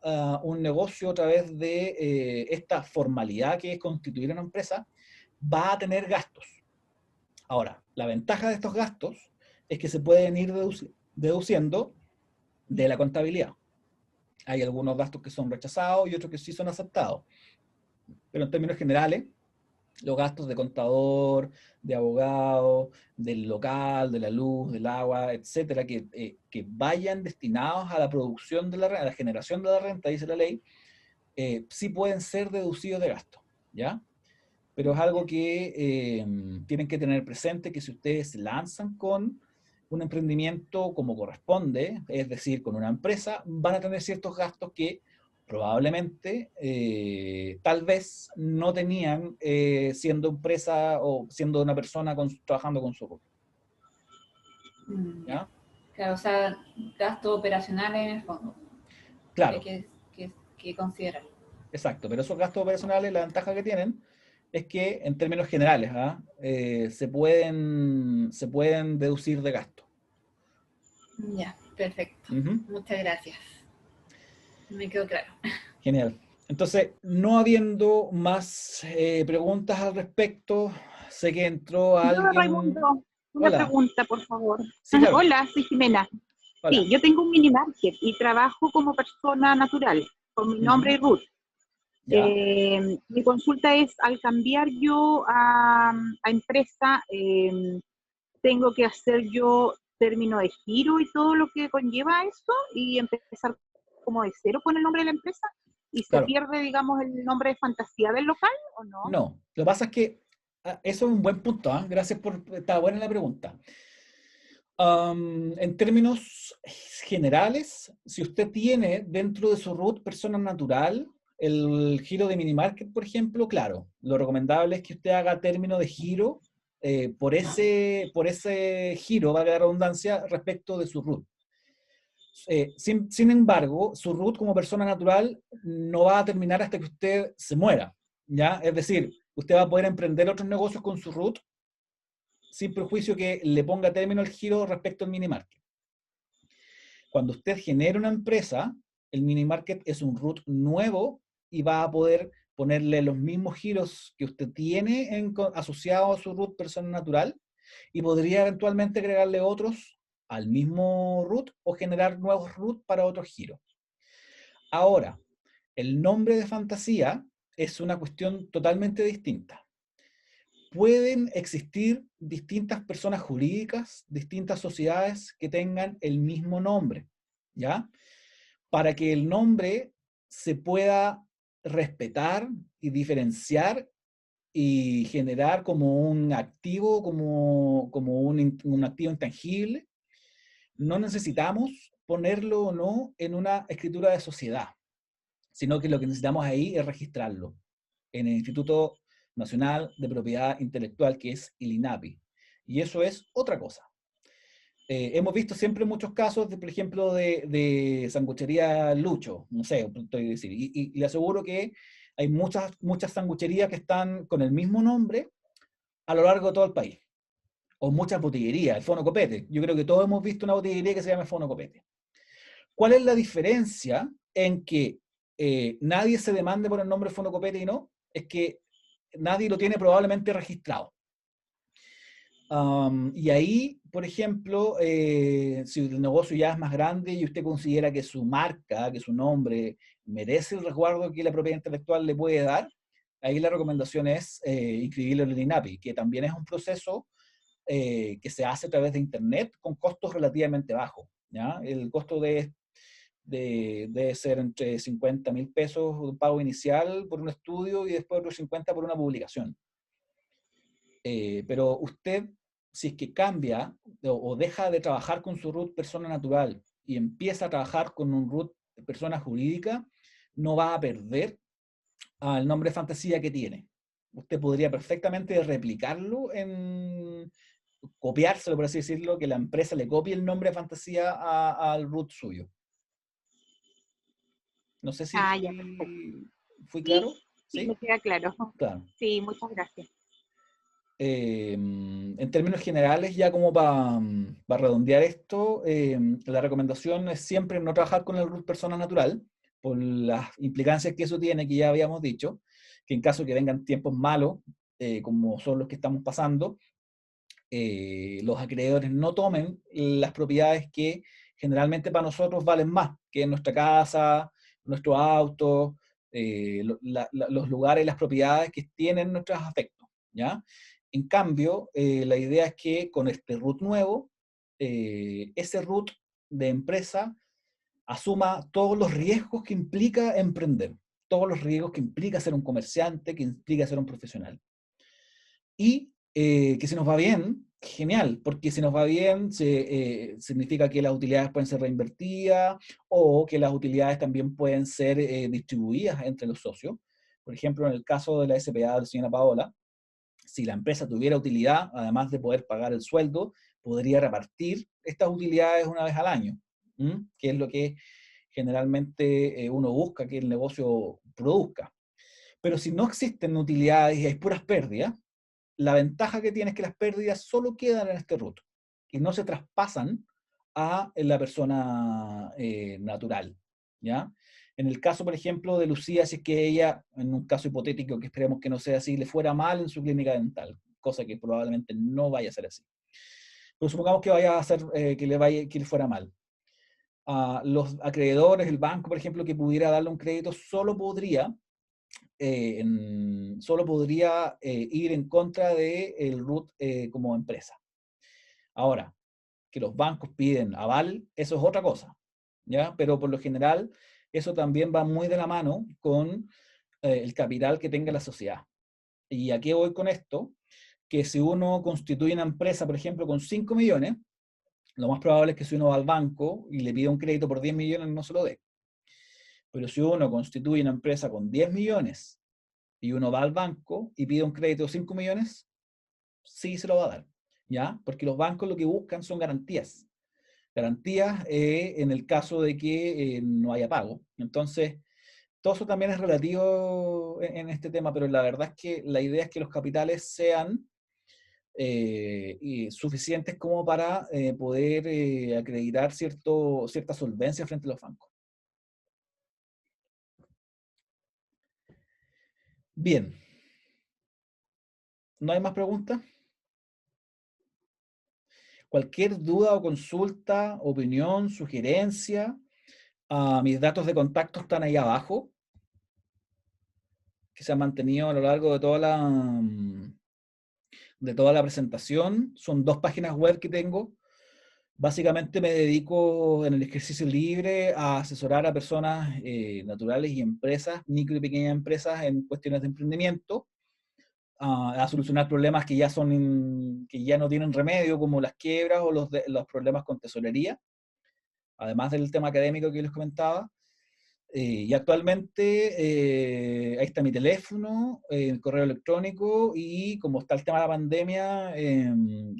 un negocio a través de esta formalidad que es constituir una empresa, va a tener gastos. Ahora, la ventaja de estos gastos es que se pueden ir deduciendo de la contabilidad. Hay algunos gastos que son rechazados y otros que sí son aceptados. Pero en términos generales, los gastos de contador, de abogado, del local, de la luz, del agua, etcétera, que vayan destinados a la producción de la renta, a la generación de la renta, dice la ley, sí pueden ser deducidos de gasto, ¿ya? Pero es algo que tienen que tener presente, que si ustedes se lanzan con un emprendimiento como corresponde, es decir, con una empresa, van a tener ciertos gastos que probablemente, tal vez, no tenían siendo empresa o siendo una persona trabajando con su propio. ¿Ya? Claro, o sea, gastos operacionales en el fondo. Claro. Que considerar. Exacto, pero esos gastos operacionales, la ventaja que tienen es que en términos generales se pueden deducir de gasto. Ya, perfecto. Muchas gracias. Me quedó claro. Genial. Entonces, no habiendo más preguntas al respecto, sé que entró alguien... Raimundo, una pregunta, por favor. Sí, claro. Hola, soy Jimena. Hola. Sí, yo tengo un mini market y trabajo como persona natural, con mi nombre y Ruth. Mi consulta es, al cambiar yo a empresa, ¿tengo que hacer yo término de giro y todo lo que conlleva eso y empezar como de cero con el nombre de la empresa? ¿Y se pierde, digamos, el nombre de fantasía del local o no? No, lo que pasa es que eso es un buen punto. Gracias está buena la pregunta. En términos generales, si usted tiene dentro de su root persona natural el giro de mini market, por ejemplo, claro, lo recomendable es que usted haga término de giro por ese giro, valga la redundancia, respecto de su root. Sin embargo, su root como persona natural no va a terminar hasta que usted se muera, ¿ya? Es decir, usted va a poder emprender otros negocios con su root sin perjuicio que le ponga término al giro respecto al mini market. Cuando usted genera una empresa, el mini market es un root nuevo y va a poder ponerle los mismos giros que usted tiene asociado a su root persona natural y podría eventualmente agregarle otros al mismo root o generar nuevos root para otros giros. Ahora, el nombre de fantasía es una cuestión totalmente distinta. Pueden existir distintas personas jurídicas, distintas sociedades que tengan el mismo nombre, ¿ya? Para que el nombre se pueda respetar y diferenciar y generar como un activo, como un activo intangible, no necesitamos ponerlo o no en una escritura de sociedad, sino que lo que necesitamos ahí es registrarlo en el Instituto Nacional de Propiedad Intelectual, que es el INAPI. Y eso es otra cosa. Hemos visto siempre muchos casos, por ejemplo, de sanguchería Lucho, no sé, estoy decir, y le aseguro que hay muchas sangucherías que están con el mismo nombre a lo largo de todo el país. O muchas botillerías, el Fono Copete. Yo creo que todos hemos visto una botillería que se llama Fono Copete. ¿Cuál es la diferencia en que nadie se demande por el nombre Fono Copete y no? Es que nadie lo tiene probablemente registrado. Y ahí, por ejemplo, si el negocio ya es más grande y usted considera que su marca, que su nombre merece el resguardo que la propiedad intelectual le puede dar, ahí la recomendación es inscribirlo en el INAPI, que también es un proceso que se hace a través de Internet con costos relativamente bajos, ¿ya? El costo debe ser entre 50.000 pesos de pago inicial por un estudio y después otros 50 por una publicación. Pero usted, si es que cambia o deja de trabajar con su root persona natural y empieza a trabajar con un root persona jurídica, no va a perder el nombre de fantasía que tiene. Usted podría perfectamente replicarlo copiárselo, por así decirlo, que la empresa le copie el nombre de fantasía al root suyo. No sé si fui claro. Sí, me queda claro. Claro. Sí, muchas gracias. En términos generales, ya como para redondear esto, la recomendación es siempre no trabajar con el root persona natural, por las implicancias que eso tiene, que ya habíamos dicho, que en caso de que vengan tiempos malos, como son los que estamos pasando, los acreedores no tomen las propiedades que generalmente para nosotros valen más, que es nuestra casa, nuestro auto, los lugares y las propiedades que tienen nuestros afectos, ¿ya? En cambio, la idea es que con este root nuevo, ese root de empresa asuma todos los riesgos que implica emprender, todos los riesgos que implica ser un comerciante, que implica ser un profesional. Y que si nos va bien, genial, porque si nos va bien significa que las utilidades pueden ser reinvertidas o que las utilidades también pueden ser distribuidas entre los socios. Por ejemplo, en el caso de la SPA de la señora Paola, si la empresa tuviera utilidad, además de poder pagar el sueldo, podría repartir estas utilidades una vez al año, que es lo que generalmente uno busca que el negocio produzca. Pero si no existen utilidades y hay puras pérdidas, la ventaja que tiene es que las pérdidas solo quedan en este root y no se traspasan a la persona natural, ¿ya? En el caso, por ejemplo, de Lucía, si es que ella, en un caso hipotético que esperemos que no sea así, le fuera mal en su clínica dental, cosa que probablemente no vaya a ser así. Pero supongamos que vaya a ser, que le fuera mal. Los acreedores, el banco, por ejemplo, que pudiera darle un crédito, solo podría ir en contra del root como empresa. Ahora, que los bancos piden aval, eso es otra cosa, ¿ya? Pero por lo general, eso también va muy de la mano con el capital que tenga la sociedad. ¿Y a qué voy con esto? Que si uno constituye una empresa, por ejemplo, con 5 millones, lo más probable es que si uno va al banco y le pide un crédito por 10 millones, no se lo dé. Pero si uno constituye una empresa con 10 millones y uno va al banco y pide un crédito de 5 millones, sí se lo va a dar, ¿ya? Porque los bancos lo que buscan son garantías. Garantías en el caso de que no haya pago. Entonces, todo eso también es relativo en este tema, pero la verdad es que la idea es que los capitales sean suficientes como para poder acreditar cierta solvencia frente a los bancos. Bien. ¿No hay más preguntas? Cualquier duda o consulta, opinión, sugerencia, mis datos de contacto están ahí abajo, que se han mantenido a lo largo de toda la presentación. Son 2 páginas web que tengo. Básicamente me dedico en el ejercicio libre a asesorar a personas naturales y empresas, micro y pequeñas empresas en cuestiones de emprendimiento, a solucionar problemas que ya no tienen remedio, como las quiebras o los problemas con tesorería, además del tema académico que les comentaba. Y actualmente ahí está mi teléfono, correo electrónico, y como está el tema de la pandemia,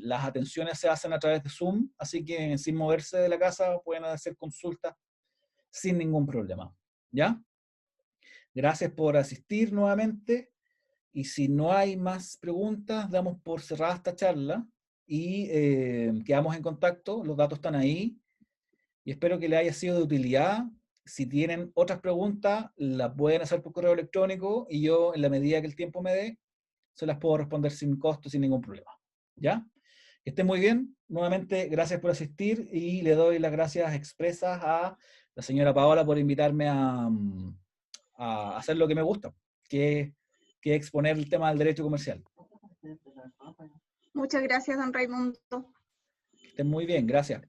las atenciones se hacen a través de Zoom, así que sin moverse de la casa pueden hacer consultas sin ningún problema. ¿Ya? Gracias por asistir nuevamente, y si no hay más preguntas, damos por cerrada esta charla y quedamos en contacto. Los datos están ahí y espero que les haya sido de utilidad. Si tienen otras preguntas, las pueden hacer por correo electrónico y yo, en la medida que el tiempo me dé, se las puedo responder sin costo, sin ningún problema. ¿Ya? Que estén muy bien. Nuevamente, gracias por asistir y le doy las gracias expresas a la señora Paola por invitarme a hacer lo que me gusta, que es exponer el tema del derecho comercial. Muchas gracias, don Raimundo. Que estén muy bien. Gracias.